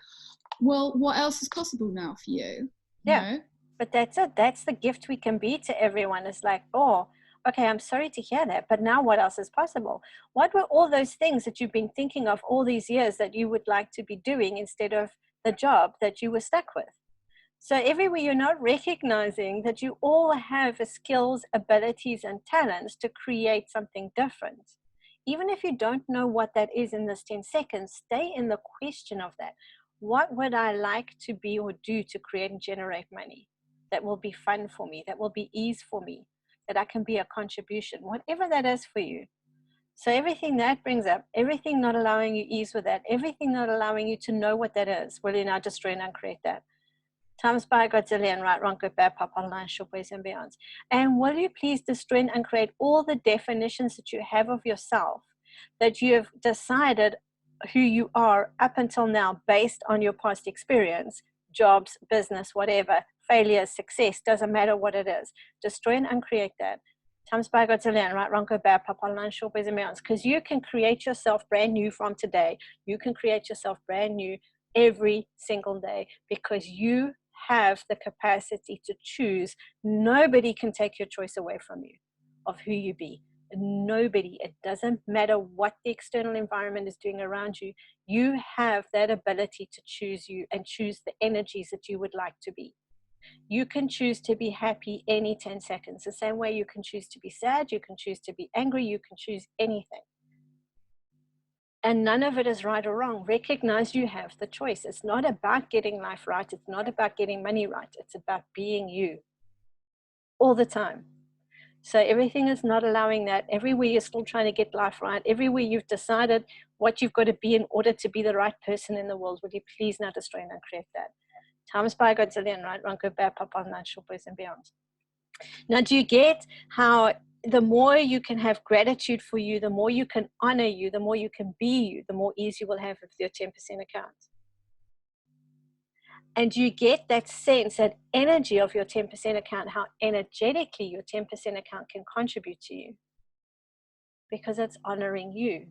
well, what else is possible now for you? Yeah. You know? But that's it. That's the gift we can be to everyone. It's like, oh, okay, I'm sorry to hear that, but now what else is possible? What were all those things that you've been thinking of all these years that you would like to be doing instead of the job that you were stuck with? So everywhere you're not recognizing that you all have skills, abilities, and talents to create something different. Even if you don't know what that is in this 10 seconds, stay in the question of that. What would I like to be or do to create and generate money that will be fun for me, that will be ease for me, that I can be a contribution, whatever that is for you. So everything that brings up, everything not allowing you ease with that, everything not allowing you to know what that is, will you now destroy and uncreate that? Times by Godzillion, right, wrong, good, bad, papa, line, short boys and beyonds. And will you please destroy and uncreate all the definitions that you have of yourself, that you have decided who you are up until now based on your past experience, jobs, business, whatever, failure, success, doesn't matter what it is. Destroy and uncreate that. Times by Godzillion, right, wrong, good, bad, papa, line, short boys and beyonds. Because you can create yourself brand new from today. You can create yourself brand new every single day, because you have the capacity to choose. Nobody can take your choice away from you of who you be. Nobody. It doesn't matter what the external environment is doing around you. You have that ability to choose you and choose the energies that you would like to be. You can choose to be happy any 10 seconds. The same way you can choose to be sad, you can choose to be angry, you can choose anything. And none of it is right or wrong. Recognize you have the choice. It's not about getting life right. It's not about getting money right. It's about being you all the time. So everything is not allowing that. Everywhere you're still trying to get life right. Everywhere you've decided what you've got to be in order to be the right person in the world. Would you please now destroy and uncreate that? Times by Godzillion, right, wrong, good, bad, papa, nine, short boys and beyond. Now, do you get how the more you can have gratitude for you, the more you can honor you, the more you can be you, the more ease you will have with your 10% account? And you get that sense, that energy of your 10% account, how energetically your 10% account can contribute to you, because it's honoring you.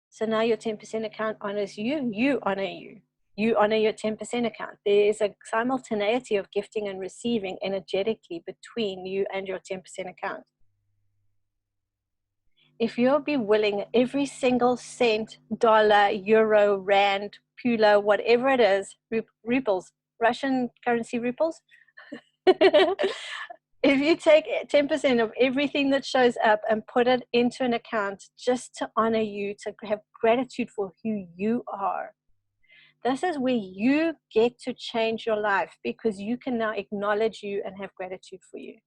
So now your 10% account honors you, you honor you. You honor your 10% account. There is a simultaneity of gifting and receiving energetically between you and your 10% account. If you'll be willing, every single cent, dollar, euro, rand, pula, whatever it is, rubles, Russian currency rubles, if you take 10% of everything that shows up and put it into an account just to honor you, to have gratitude for who you are, this is where you get to change your life, because you can now acknowledge you and have gratitude for you.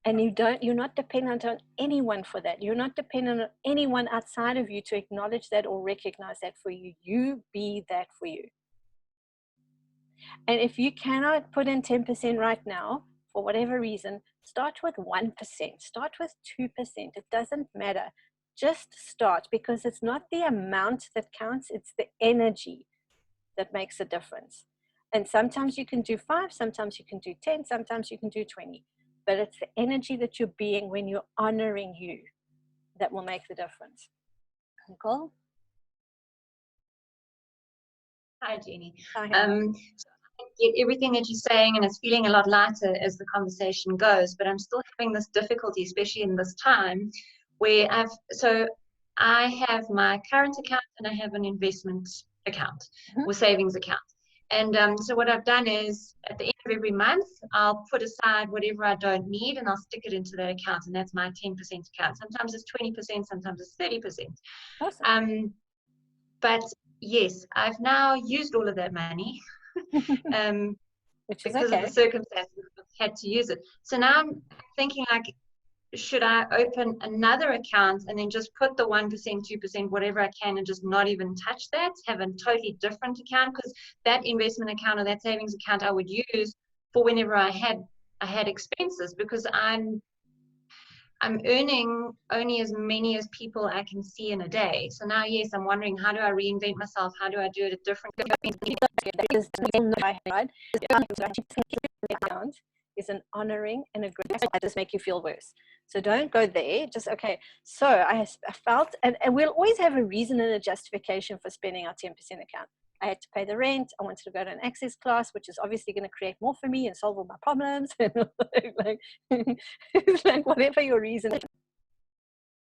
And you're not dependent on anyone for that. You're not dependent on anyone outside of you to acknowledge that or recognize that for you. You be that for you. And if you cannot put in 10% right now, for whatever reason, start with 1%, start with 2%. It doesn't matter. Just start, because it's not the amount that counts, it's the energy that makes a difference. And sometimes you can do 5, sometimes you can do 10, sometimes you can do 20. But it's the energy that you're being when you're honoring you that will make the difference. Nicole? Hi, Jenny. Hi. So I get everything that you're saying, and it's feeling a lot lighter as the conversation goes, but I'm still having this difficulty, especially in this time, where I have my current account and I have an investment account or savings account. And so what I've done is, at the end of every month, I'll put aside whatever I don't need and I'll stick it into that account, and that's my 10% account. Sometimes it's 20%, sometimes it's 30%. Awesome. But yes, I've now used all of that money Which is because okay. of the circumstances. I've had to use it. So now I'm thinking, like, should I open another account and then just put the 1%, 2%, whatever I can, and just not even touch that, have a totally different account? Because that investment account or that savings account I would use for whenever I had expenses, because I'm earning only as many as people I can see in a day. So now, yes, I'm wondering, how do I reinvent myself? How do I do it a different way? Is an honoring and a great, I just make you feel worse. So don't go there. Just, okay, so I felt, and we'll always have a reason and a justification for spending our 10% account. I had to pay the rent. I wanted to go to an access class, which is obviously going to create more for me and solve all my problems. like whatever your reason.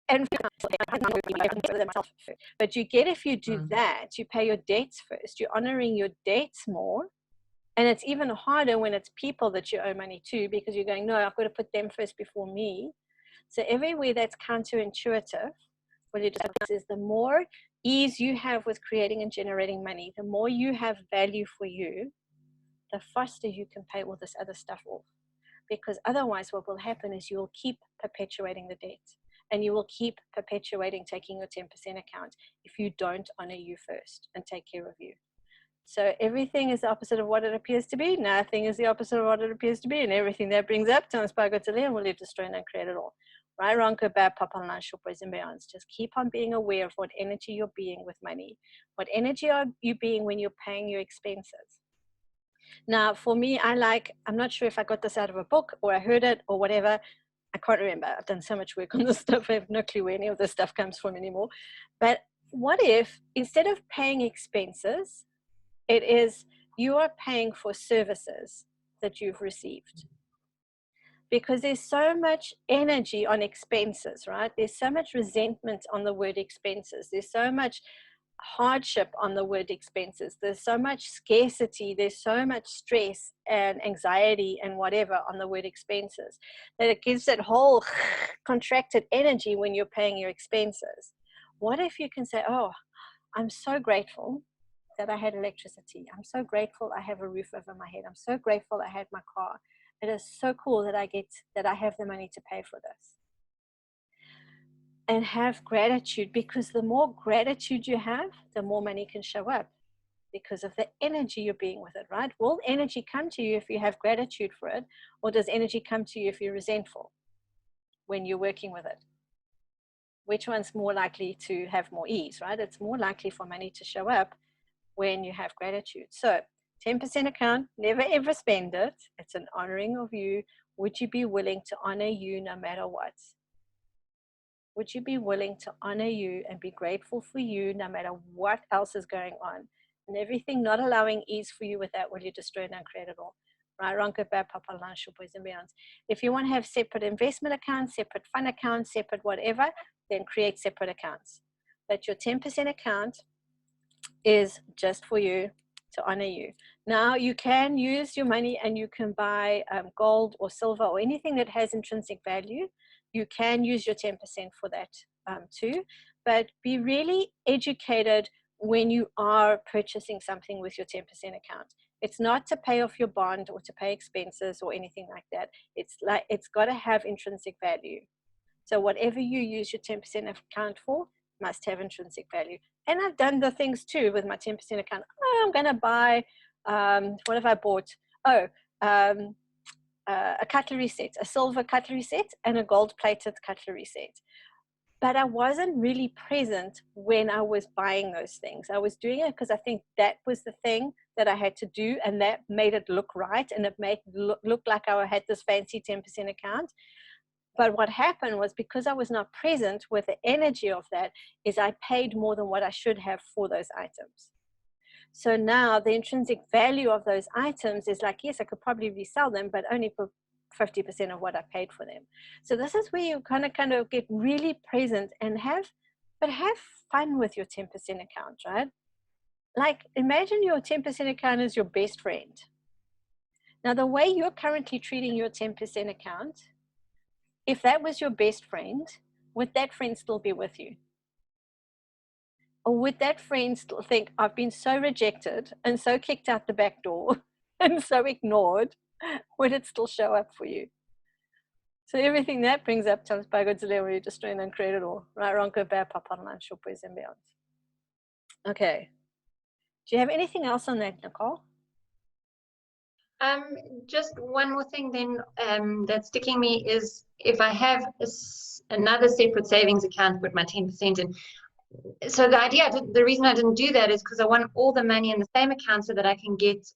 And but you get, if you do that, you pay your debts first. You're honoring your debts more. And it's even harder when it's people that you owe money to, because you're going, no, I've got to put them first before me. So everywhere that's counterintuitive, what it does is, the more ease you have with creating and generating money, the more you have value for you, the faster you can pay all this other stuff off. Because otherwise what will happen is you'll keep perpetuating the debt, and you will keep perpetuating taking your 10% account if you don't honor you first and take care of you. So everything is the opposite of what it appears to be. Nothing is the opposite of what it appears to be. And everything that brings up, and will leave, destroy, and create it all. Right, wrong, good, bad, pop online, short, boys, and beyonds. Just keep on being aware of what energy you're being with money. What energy are you being when you're paying your expenses? Now, for me, I'm not sure if I got this out of a book or I heard it or whatever. I can't remember. I've done so much work on this stuff. I have no clue where any of this stuff comes from anymore. But what if, instead of paying expenses, it is you are paying for services that you've received? Because there's so much energy on expenses, right? There's so much resentment on the word expenses. There's so much hardship on the word expenses. There's so much scarcity. There's so much stress and anxiety and whatever on the word expenses, that it gives that whole contracted energy when you're paying your expenses. What if you can say, oh, I'm so grateful that I had electricity. I'm so grateful I have a roof over my head. I'm so grateful I had my car. It is so cool that I have the money to pay for this. And have gratitude, because the more gratitude you have, the more money can show up. because of the energy you're being with it, right? Will energy come to you if you have gratitude for it, or does energy come to you if you're resentful when you're working with it? Which one's more likely to have more ease, right? It's more likely for money to show up when you have gratitude. So 10% account, never ever spend it. It's an honoring of you. Would you be willing to honor you no matter what? Would you be willing to honor you and be grateful for you no matter what else is going on? And everything not allowing ease for you with that, will you destroy and uncreate it all? Right, Ronke, Bad, Papa, Lunch, Boys and Beyonds. If you want to have separate investment accounts, separate fund accounts, separate whatever, then create separate accounts. But your 10% account is just for you, to honor you. Now you can use your money and you can buy gold or silver or anything that has intrinsic value. You can use your 10% for that too, but be really educated when you are purchasing something with your 10% account. It's not to pay off your bond or to pay expenses or anything like that. It's like, it's got to have intrinsic value. So whatever you use your 10% account for must have intrinsic value. And I've done the things too with my 10% account. Oh, I'm going to buy, what have I bought? Oh, a cutlery set, a silver cutlery set and a gold plated cutlery set. But I wasn't really present when I was buying those things. I was doing it because I think that was the thing that I had to do, and that made it look right, and it made it look like I had this fancy 10% account. But what happened was, because I was not present with the energy of that, is I paid more than what I should have for those items. So now the intrinsic value of those items is like, yes, I could probably resell them, but only for 50% of what I paid for them. So this is where you kind of get really present and have fun with your 10% account, right? Like, imagine your 10% account is your best friend. Now, the way you're currently treating your 10% account, if that was your best friend, would that friend still be with you? Or would that friend still think, I've been so rejected and so kicked out the back door and so ignored, would it still show up for you? So everything that brings up times by Godzilla, where you destroy and uncreate it all. Right, Ronke, Bear, Papa, Lunch, Boys and Beyonds. Okay. Do you have anything else on that, Nicole? Just one more thing then that's sticking me is, if I have another separate savings account with my 10% in. So the idea, the reason I didn't do that is because I want all the money in the same account so that I can get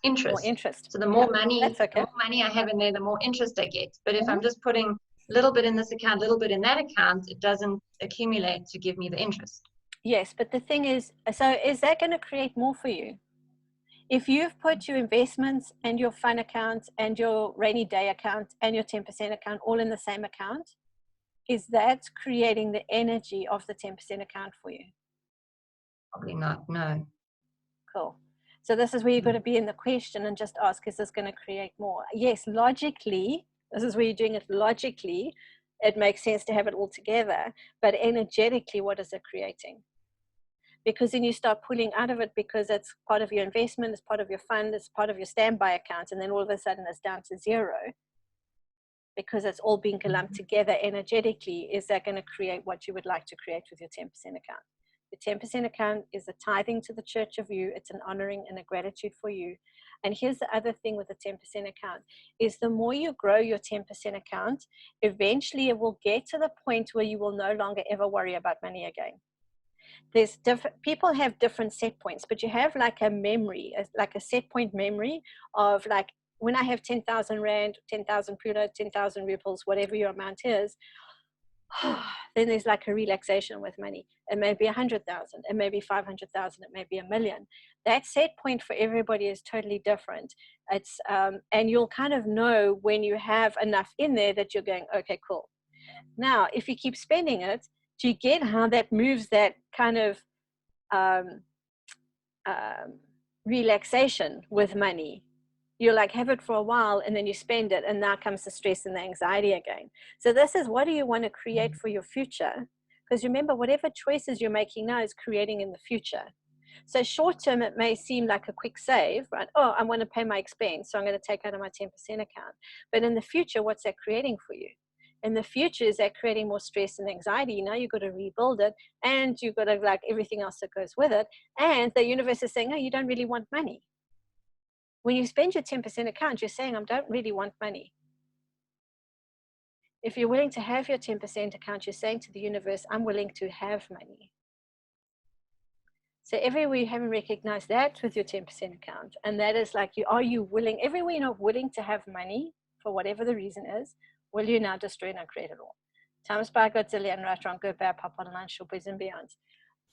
interest. More interest. So the more money, that's okay. the more money I have in there, the more interest I get. But if I'm just putting a little bit in this account, a little bit in that account, it doesn't accumulate to give me the interest. Yes, but the thing is, so is that going to create more for you? If you've put your investments and your fund account and your rainy day account and your 10% account all in the same account, is that creating the energy of the 10% account for you? Probably not, no. Cool. So this is where you've got to be in the question and just ask, is this going to create more? Yes, logically, this is where you're doing it logically. It makes sense to have it all together, but energetically, what is it creating? Because then you start pulling out of it, because it's part of your investment, it's part of your fund, it's part of your standby account, and then all of a sudden it's down to zero because it's all being lumped together energetically. Is that going to create what you would like to create with your 10% account? The 10% account is a tithing to the church of you. It's an honoring and a gratitude for you. And here's the other thing with the 10% account is, the more you grow your 10% account, eventually it will get to the point where you will no longer ever worry about money again. There's different people have different set points, but you have like a memory, like a set point memory of, like, when I have 10,000 Rand, 10,000 Pula, 10,000 rubles, whatever your amount is, then there's like a relaxation with money. It may be 100,000, it may be 500,000, it may be 1 million. That set point for everybody is totally different. It's and you'll kind of know when you have enough in there that you're going, okay, cool. Now, if you keep spending it, do you get how that moves that kind of relaxation with money? You like have it for a while and then you spend it, and now comes the stress and the anxiety again. So this is, what do you want to create for your future? Because remember, whatever choices you're making now is creating in the future. So short term, it may seem like a quick save, right? Oh, I want to pay my expense, so I'm going to take out of my 10% account. But in the future, what's that creating for you? In the future, is that creating more stress and anxiety? Now you've got to rebuild it, and you've got to like everything else that goes with it. And the universe is saying, oh, you don't really want money. When you spend your 10% account, you're saying, I don't really want money. If you're willing to have your 10% account, you're saying to the universe, I'm willing to have money. So everywhere you haven't recognized that with your 10% account, and that is like, are you willing, everywhere you're not willing to have money, for whatever the reason is, will you now destroy and uncreate it all? Times by Godzilla and right, wrong, good, bad, pop, bottom line, short, boys, and beyond.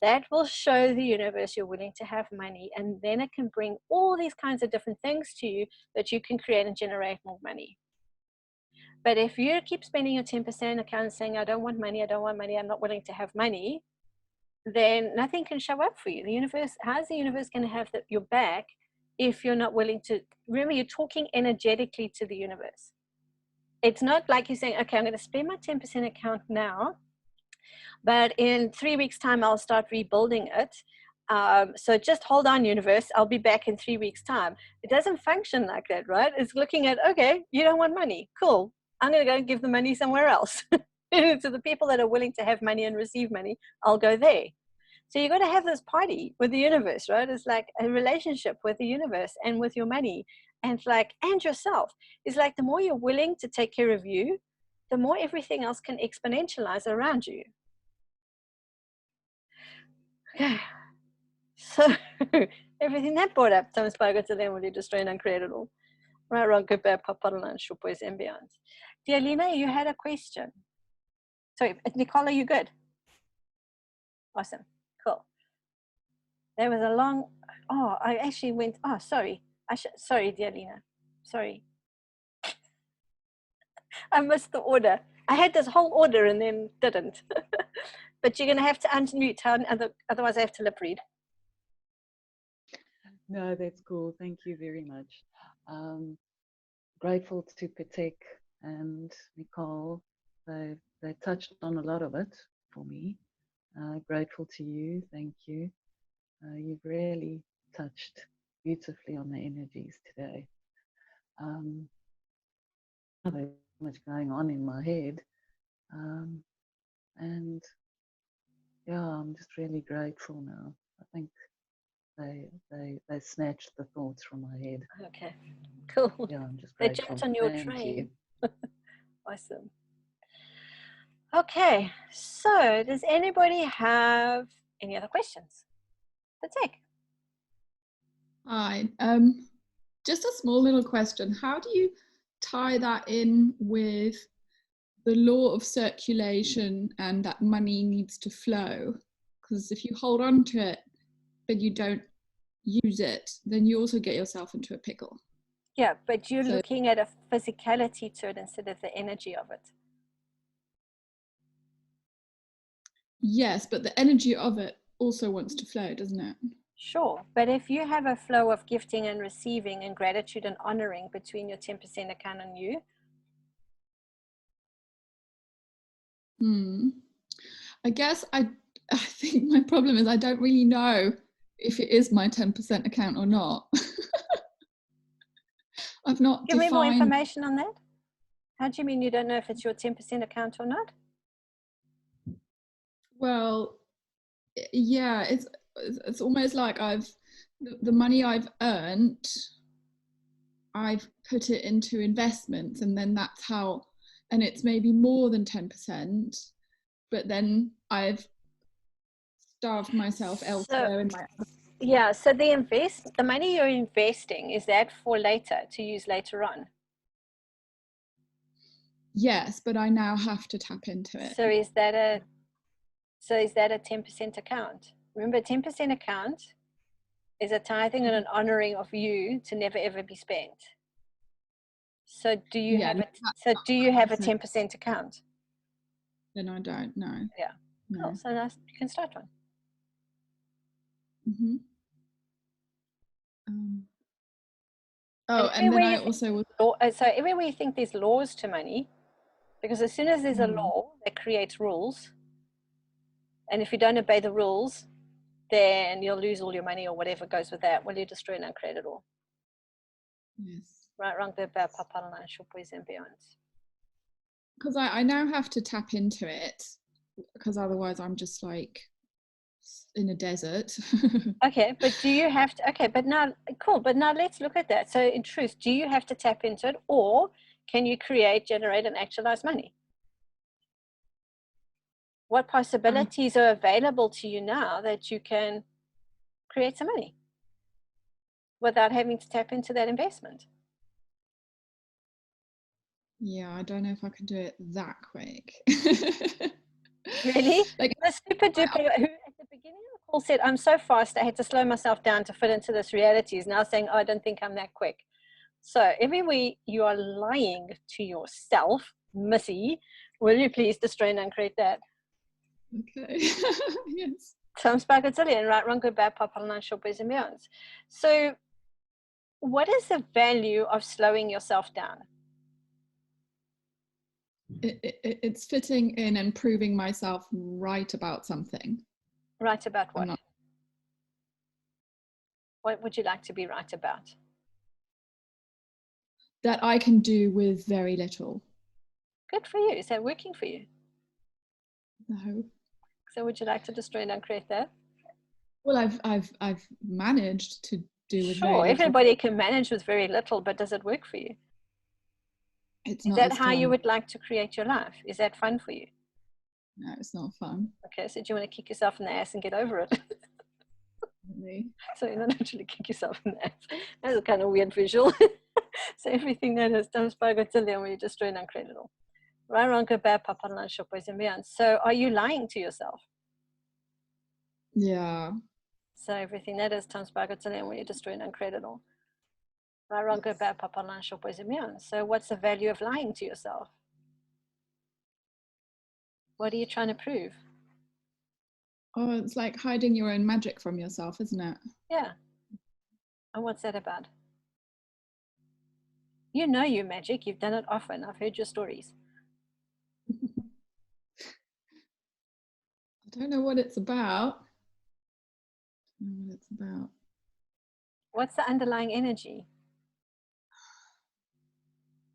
That will show the universe you're willing to have money, and then it can bring all these kinds of different things to you that you can create and generate more money. But if you keep spending your 10% account saying, I don't want money, I'm not willing to have money, then nothing can show up for you. The universe, how's the universe going to have your back if you're not willing to? Remember, you're talking energetically to the universe. It's not like you're saying, okay, I'm going to spend my 10% account now, but in 3 weeks' time, I'll start rebuilding it. So just hold on, universe. I'll be back in 3 weeks' time. It doesn't function like that, right? It's looking at, okay, you don't want money. Cool. I'm going to go and give the money somewhere else. To the people that are willing to have money and receive money, I'll go there. So you've got to have this party with the universe, right? It's like a relationship with the universe and with your money, and like, and yourself. It's like the more you're willing to take care of you, the more everything else can exponentialize around you. Okay. So everything that brought up, Thomas Parker to them, will you destroy and uncreate it all? Right, wrong, good, bad, pop, bottom line, short, boys, and beyond. Dear Lena, you had a question. Sorry, Nicole, are you good? Awesome, cool. There was a long, oh, I actually went, oh, sorry. Sorry, dear Lena, sorry. I missed the order. I had this whole order and then didn't. But you're going to have to unmute, otherwise I have to lip read. No, that's cool. Thank you very much. Grateful to Patek and Nicole. They touched on a lot of it for me. Grateful to you. Thank you. You've really touched beautifully on the energies today. There's so much going on in my head. And yeah, I'm just really grateful now. I think they snatched the thoughts from my head. Okay, cool. Yeah, I'm just They grateful. jumped on your Thank train. you. Awesome. Okay, so does anybody have any other questions? Patek. Hi. Just a small little question. How do you tie that in with the law of circulation and that money needs to flow? Because if you hold on to it, but you don't use it, then you also get yourself into a pickle. Yeah, but you're So- looking at a physicality to it instead of the energy of it. Yes, but the energy of it also wants to flow, doesn't it? Sure, but if you have a flow of gifting and receiving and gratitude and honoring between your 10% account and you. I guess I think my problem is I don't really know if it is my 10% account or not. I've not Give me defined. more information on that. How do you mean you don't know if it's your 10% account or not? Well, yeah, it's almost like the money I've earned, I've put it into investments, and then that's how, and it's maybe more than 10%, but then I've starved myself elsewhere in my. Yeah, so the money you're investing, is that for later, to use later on? Yes, but I now have to tap into it. So is that a 10% account? Remember, 10% account is a tithing and an honoring of you to never ever be spent. So do you have it? So do you have a 10% account? Then I don't know. Yeah. No. Cool. So nice. You can start one. Mm-hmm. Oh, and then I also was. So everywhere you think there's laws to money, because as soon as there's a law that creates rules, and if you don't obey the rules, then you'll lose all your money or whatever goes with that. Will you destroy and uncreate it all? Yes. Right, wrong, good, bad, pop, bottom line, short, boys, and beyond. because I now have to tap into it, because otherwise I'm just like in a desert. Okay, but do you have to, okay, but now, cool, but now let's look at that. So in truth, do you have to tap into it, or can you create, generate, and actualize money? What possibilities are available to you now that you can create some money without having to tap into that investment? Yeah, I don't know if I can do it that quick. Really? Like, The super duper who at the beginning of the call said, I'm so fast, I had to slow myself down to fit into this reality, is now saying, oh, I don't think I'm that quick. So everywhere you are lying to yourself, Missy, will you please destroy and uncreate that? okay. Yes. Samspagatzillion, right, wrong, good, bad, papalan, shopways and beyonds. So what is the value of slowing yourself down? It's fitting in and proving myself right about something. Right about I'm what? not- What would you like to be right about? that I can do with very little. Good for you. Is that working for you? No. So would you like to destroy and uncreate that? Well, I've managed to do with very Sure, little. everybody can manage with very little, but does it work for you? It's Is not that this how you time. would like to create your life? Is that fun for you? No, it's not fun. Okay, so do you want to kick yourself in the ass and get over it? Really. So you're not actually kick yourself in the ass. That's a kind of weird visual. So everything that is done by Godzilla, where you destroy and uncreate it all. Right, wrong, good, bad, papa, lunch, shop, boys, and beyond. So are you lying to yourself? Yeah. So everything that is times by Godzilla, where you destroy and uncreate it all. Right, wrong, good, bad, papa, lunch, shop, boys, and beyond. So what's the value of lying to yourself? What are you trying to prove? Oh, it's like hiding your own magic from yourself, isn't it? Yeah. And what's that about? You know you're magic. You've done it often. I've heard your stories. I don't know what it's about. I don't know what it's about. What's the underlying energy?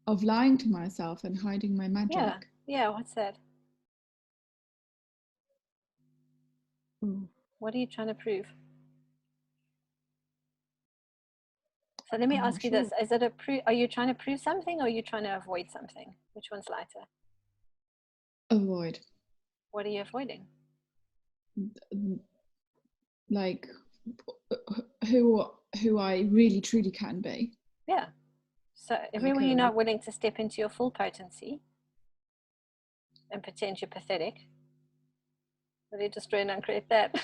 Of lying to myself and hiding my magic. Yeah. Yeah. What's that? Ooh. What are you trying to prove? So let me I'm not ask you sure. this. Is it are you trying to prove something, or are you trying to avoid something? Which one's lighter? Avoid. What are you avoiding? Like who I really truly can be. Yeah. So everywhere you're not willing to step into your full potency and pretend you're pathetic, will you destroy and uncreate that?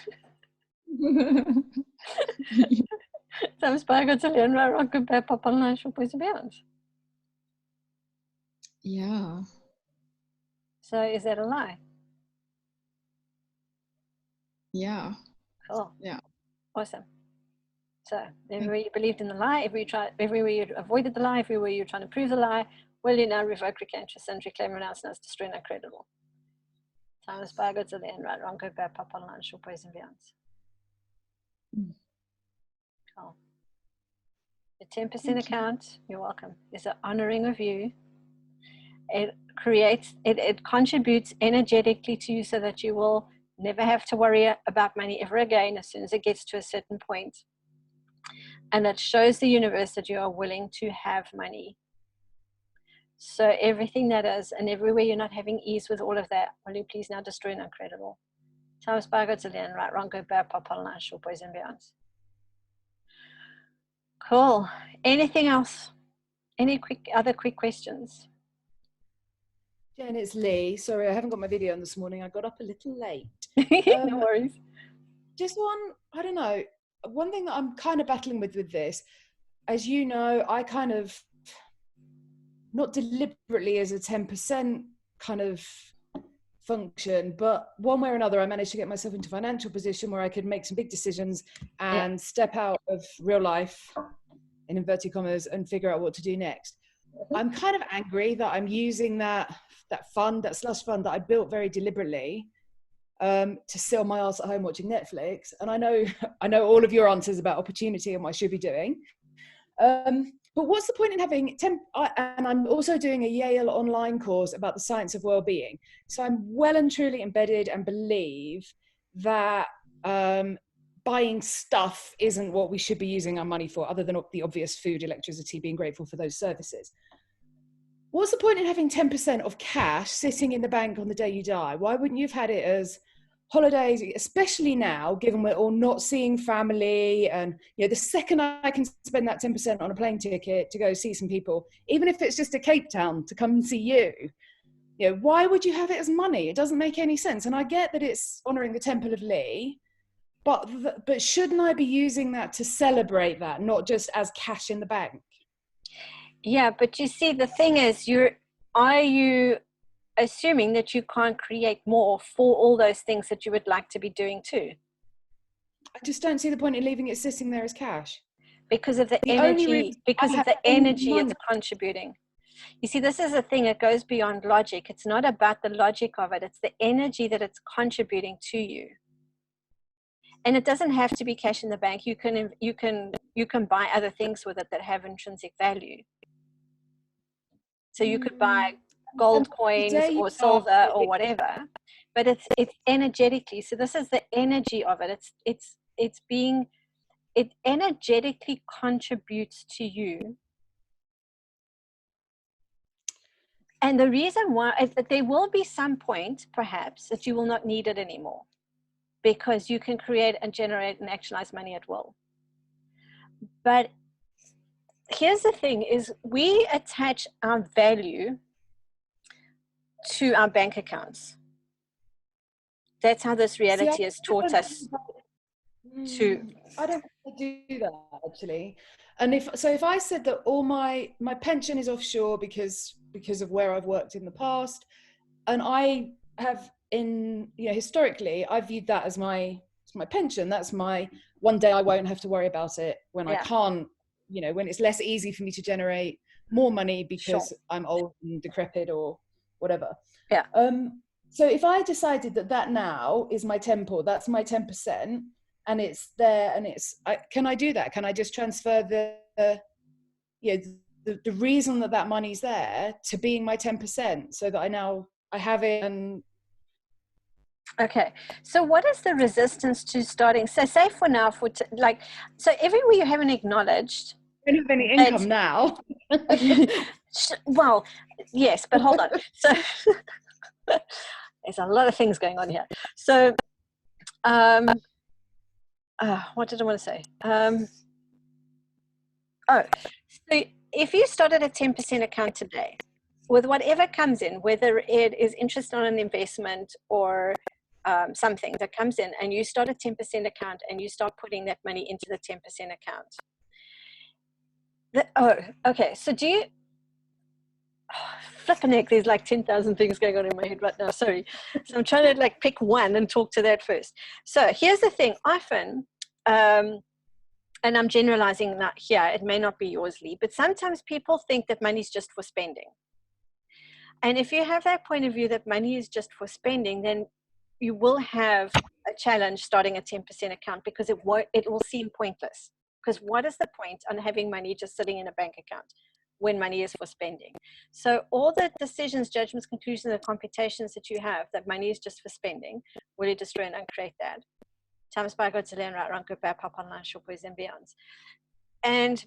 Some Godzilla, right, wrong, good, bad, pop, online, shop, boys, and beyond. Yeah. So is that a lie? Yeah. Cool. Yeah. Awesome. So everywhere you believed in the lie, everywhere you avoided the lie, everywhere you're trying to prove the lie, will you now revoke, recant, rescind, reclaim, renounce, and destroy, and uncreate it all? Time is by Godzilla, and right, wrong, good, bad, pop, online, shop, boys, and beyond. Cool. The 10% account, you're welcome, is an honoring of you. It creates, it contributes energetically to you so that you will never have to worry about money ever again as soon as it gets to a certain point. And it shows the universe that you are willing to have money. So everything that is, and everywhere you're not having ease with all of that, will you please now destroy and uncreate it all? Times by Godzilla, right, wrong, good, bad, pop, online, short, boys, and beyonds. Cool. Anything else? Any other quick questions? Jen, it's Lee. Sorry, I haven't got my video on this morning. I got up a little late. No worries. Just I don't know, one thing that I'm kind of battling with this, as you know, I kind of, not deliberately as a 10% kind of function, but one way or another, I managed to get myself into a financial position where I could make some big decisions and step out of real life, in inverted commas, and figure out what to do next. I'm kind of angry that I'm using that fund, that slush fund that I built very deliberately to sit on my ass at home watching Netflix. And I know all of your answers about opportunity and what I should be doing. But But what's the point in having and I'm also doing a Yale online course about the science of well-being. So I'm well and truly embedded and believe that buying stuff isn't what we should be using our money for, other than the obvious food, electricity, being grateful for those services. What's the point in having 10% of cash sitting in the bank on the day you die? Why wouldn't you have had it as holidays, especially now, given we're all not seeing family, and the second I can spend that 10% on a plane ticket to go see some people, even if it's just to Cape Town to come and see you, why would you have it as money? It doesn't make any sense. And I get that it's honouring the Temple of Lee, but shouldn't I be using that to celebrate that, not just as cash in the bank? Yeah, but you see, the thing is, are you assuming that you can't create more for all those things that you would like to be doing too? I just don't see the point in leaving it sitting there as cash. Because of the energy, it's contributing. You see, this is a thing that goes beyond logic. It's not about the logic of it. It's the energy that it's contributing to you. And it doesn't have to be cash in the bank. You can buy other things with it that have intrinsic value. So you could buy gold coins or silver or whatever, but it's energetically. So this is the energy of it. It energetically contributes to you. And the reason why is that there will be some point, perhaps, that you will not need it anymore, because you can create and generate and actualize money at will. But here's the thing, is we attach our value to our bank accounts. That's how this reality has taught us to. I don't do that, actually. And if I said that all my pension is offshore because of where I've worked in the past, and I have historically I viewed that as my pension. That's my one day I won't have to worry about it when I can't, when it's less easy for me to generate more money because I'm old and decrepit or whatever. Yeah. So if I decided that now is my temple, that's my 10%, and it's there, and can I do that? Can I just transfer the reason that money's there to being my 10%, so that I have it? And okay, so what is the resistance to starting? So say for now, so everywhere you haven't acknowledged. I don't have any income now. Well, yes, but hold on. So there's a lot of things going on here. So, what did I want to say? So if you started a 10% account today, with whatever comes in, whether it is interest on an investment or something that comes in, and you start a 10% account and you start putting that money into the 10% account. Okay. So do you, flipping heck, there's like 10,000 things going on in my head right now. Sorry. So I'm trying to pick one and talk to that first. So here's the thing. Often, and I'm generalizing that here, it may not be yours, Lee, but sometimes people think that money is just for spending. And if you have that point of view that money is just for spending, then you will have a challenge starting a 10% account, because it will seem pointless. Because what is the point on having money just sitting in a bank account when money is for spending? So all the decisions, judgments, conclusions, and computations that you have that money is just for spending, will you destroy and uncreate that? Thomas by Godzilla, right, Ranko, Pop Online, Shopways, and beyond. And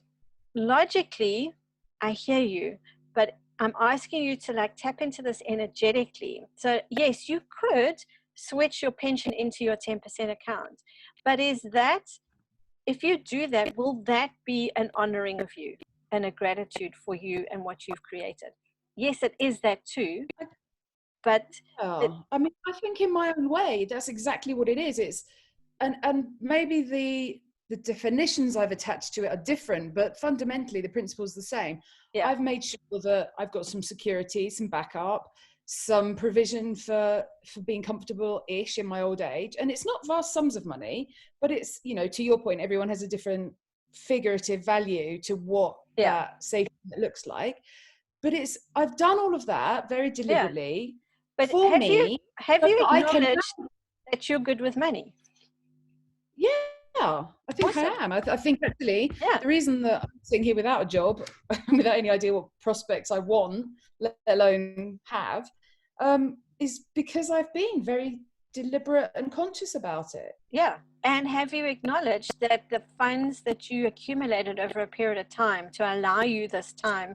logically, I hear you, but I'm asking you to tap into this energetically. So yes, you could switch your pension into your 10% account, but if you do that, will that be an honoring of you and a gratitude for you and what you've created? Yes, it is that too. But I think in my own way, that's exactly what it is. And maybe the definitions I've attached to it are different, but fundamentally the principle is the same. Yeah. I've made sure that I've got some security, some backup, some provision for being comfortable-ish in my old age. And it's not vast sums of money, but it's, to your point, everyone has a different figurative value to what that safety looks like. But I've done all of that very deliberately. Yeah. But have you acknowledged that you're good with money? Yeah, Yeah, I think I Awesome. am. I think actually Yeah. the reason that I'm sitting here without a job, without any idea what prospects I want, let alone have, is because I've been very deliberate and conscious about it. Yeah. And have you acknowledged that the funds that you accumulated over a period of time to allow you this time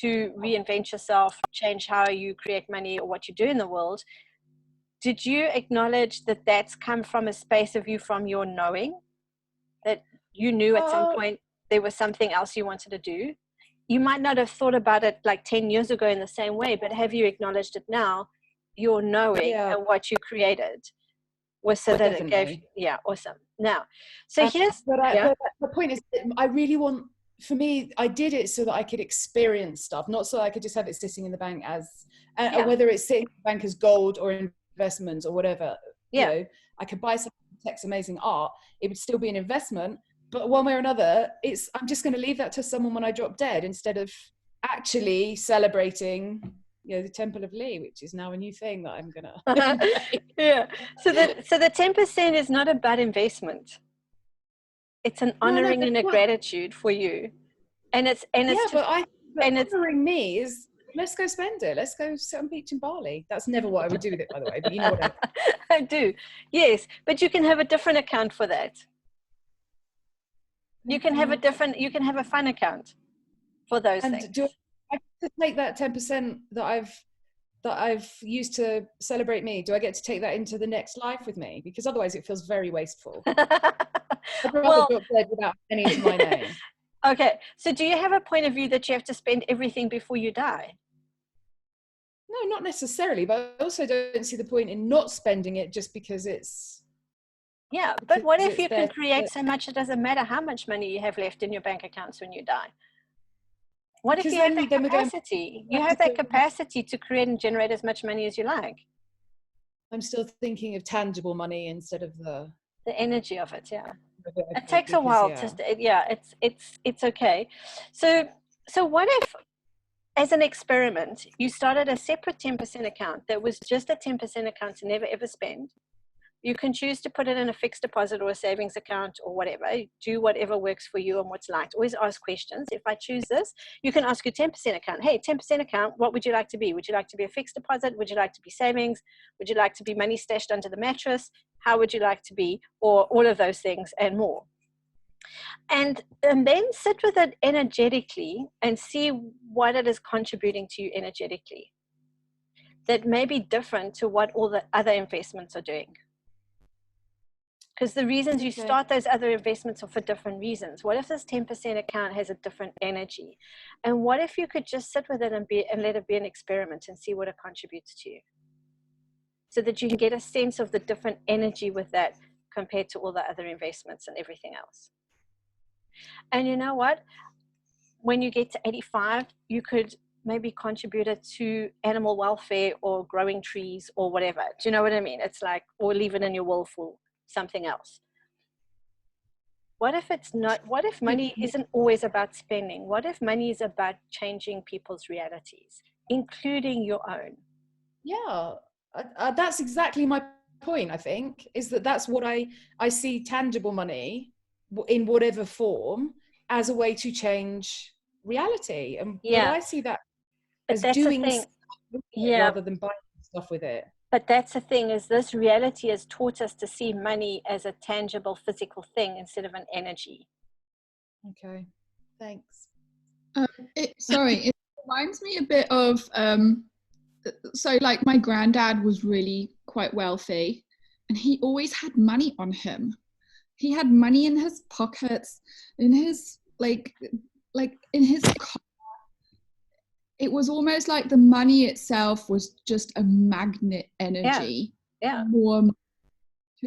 to reinvent yourself, change how you create money or what you do in the world, did you acknowledge that that's come from a space of you from your knowing, that you knew at some point there was something else you wanted to do? You might not have thought about it like 10 years ago in the same way, but have you acknowledged it now? Your knowing and what you created was so that it gave, awesome. Now, so here's, but the point is, I really want, for me, I did it so that I could experience stuff, not so I could just have it sitting in the bank as, whether it's sitting in the bank as gold or investments or whatever. You know, I could buy some text amazing art, it would still be an investment, but one way or another, I'm just going to leave that to someone when I drop dead, instead of actually celebrating, the Temple of Lee, which is now a new thing that I'm gonna. So the 10% is not about investment. It's an honoring and a gratitude for you, and it's honoring me is, let's go spend it. Let's go sit on the beach in Bali. That's never what I would do with it, by the way, but you know what I mean. I do. Yes, but you can have a different account for that. You can have you can have a fun account for those things. Do I get to take that 10% that I've used to celebrate me? Do I get to take that into the next life with me? Because otherwise it feels very wasteful. I'd rather drop dead without any to my name. Okay, so do you have a point of view that you have to spend everything before you die? No, not necessarily, but I also don't see the point in not spending it just because it's... Yeah, but what if you can create so much it doesn't matter how much money you have left in your bank accounts when you die? What if you have that capacity? You have that capacity to create and generate as much money as you like. I'm still thinking of tangible money instead of the energy of it. Yeah, it takes a while to. It's okay. So what if, as an experiment, you started a separate 10% account that was just a 10% account to never ever spend? You can choose to put it in a fixed deposit or a savings account or whatever. Do whatever works for you and what's liked. Always ask questions. If I choose this, you can ask your 10% account, hey, 10% account, what would you like to be? Would you like to be a fixed deposit? Would you like to be savings? Would you like to be money stashed under the mattress? How would you like to be? Or all of those things and more. And then sit with it energetically and see what it is contributing to you energetically. That may be different to what all the other investments are doing. Because the reasons you start those other investments are for different reasons. What if this 10% account has a different energy? And what if you could just sit with it and let it be an experiment and see what it contributes to you? So that you can get a sense of the different energy with that compared to all the other investments and everything else. And you know what? When you get to 85, you could maybe contribute it to animal welfare or growing trees or whatever. Do you know what I mean? It's like, or leave it in your will for something else. What if it's not? What if money isn't always about spending? What if money is about changing people's realities, including your own? Yeah, that's exactly my point. I think is that's what I see tangible money in whatever form as a way to change reality, and I see that as doing stuff rather than buying stuff with it. But that's the thing, is this reality has taught us to see money as a tangible physical thing instead of an energy. Okay, thanks. It reminds me a bit of, so like my granddad was really quite wealthy and he always had money on him. He had money in his pockets, in his, like in his car. It was almost like the money itself was just a magnet energy. Yeah. To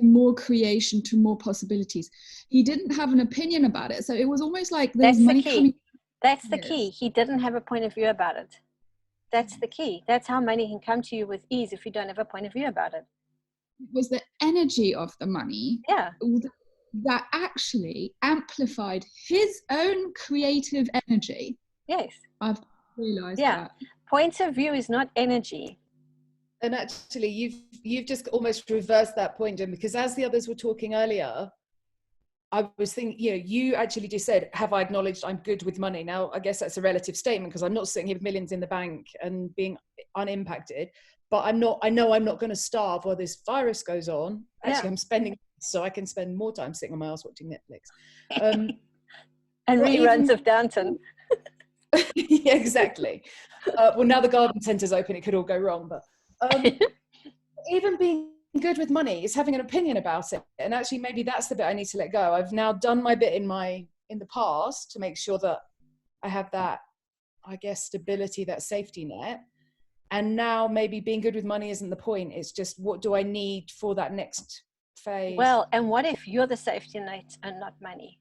more creation, to more possibilities. He didn't have an opinion about it. So it was almost like there was money coming. That's the key. He didn't have a point of view about it. That's the key. That's how money can come to you with ease if you don't have a point of view about it. It was the energy of the money that actually amplified his own creative energy. Yes. I've realized that. Point of view is not energy. And actually you've just almost reversed that point, Jen, because as the others were talking earlier, I was thinking, you actually just said, have I acknowledged I'm good with money? Now, I guess that's a relative statement because I'm not sitting here with millions in the bank and being unimpacted, but I know I'm not going to starve while this virus goes on. Actually, I'm spending so I can spend more time sitting on my ass watching Netflix. And reruns of Downton. Yeah, exactly. Well, now the garden centre's open, it could all go wrong, but even being good with money is having an opinion about it, and actually maybe that's the bit I need to let go. I've now done my bit in the past to make sure that I have that, I guess, stability, that safety net, and now maybe being good with money isn't the point. It's just, what do I need for that next phase? Well, and what if you're the safety net and not money?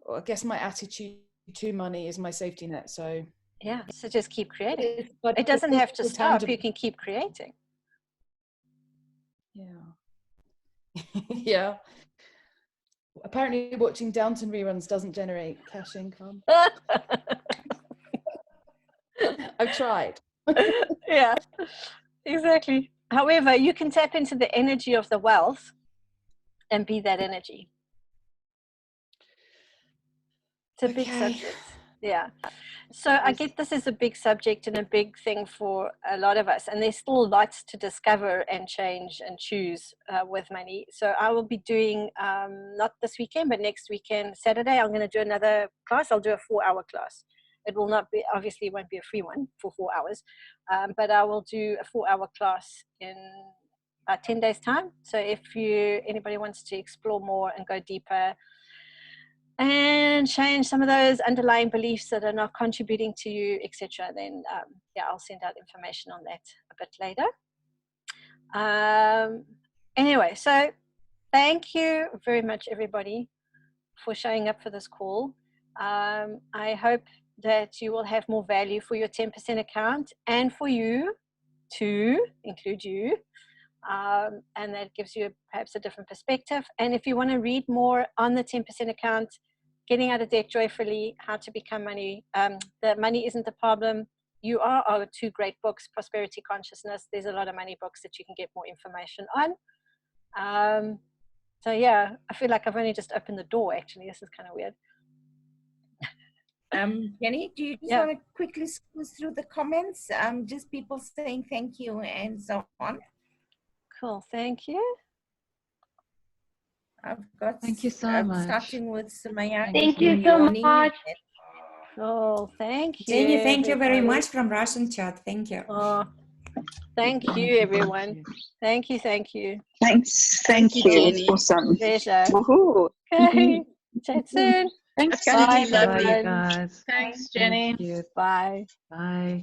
Well, I guess my attitude to money is my safety net, so yeah, so just keep creating. But It doesn't have to stop. tangible. You can keep creating. Yeah. Yeah. Apparently watching Downton reruns doesn't generate cash income. I've tried. Yeah, exactly. However, you can tap into the energy of the wealth and be that energy. It's a big subject. Yeah. So I get this is a big subject and a big thing for a lot of us, and there's still lots to discover and change and choose with money. So I will be doing, not this weekend, but next weekend, Saturday, I'm going to do another class. I'll do a 4-hour class. It will not be, obviously it won't be a free one for 4 hours, but I will do a 4-hour class in 10 days time. So if anybody wants to explore more and go deeper and change some of those underlying beliefs that are not contributing to you, etc., then I'll send out information on that a bit later. Anyway, so thank you very much, everybody, for showing up for this call. I hope that you will have more value for your 10% account and for you to include you. And that gives you perhaps a different perspective. And if you want to read more on the 10% account, Getting Out of Debt Joyfully, How to Become Money, The Money Isn't the Problem, you are 2 great books, Prosperity Consciousness. There's a lot of money books that you can get more information on. So yeah, I feel like I've only just opened the door, actually. This is kind of weird. Jenny, do you just want to quickly scroll through the comments? Just people saying thank you and so on. Cool, thank you. I've got. Thank you so much. Starting with Sumaya. Thank you so much. Oh, thank you. Jenny, thank you very much from Russian chat. Thank you. Oh, thank you, everyone. Thank you. Thanks. Thank you. Jenny. Awesome. Pleasure. Woohoo. Okay. Chat soon. Thanks, Bye, Jenny. everyone. Guys. Thanks, Jenny. Thank you. Bye. Bye.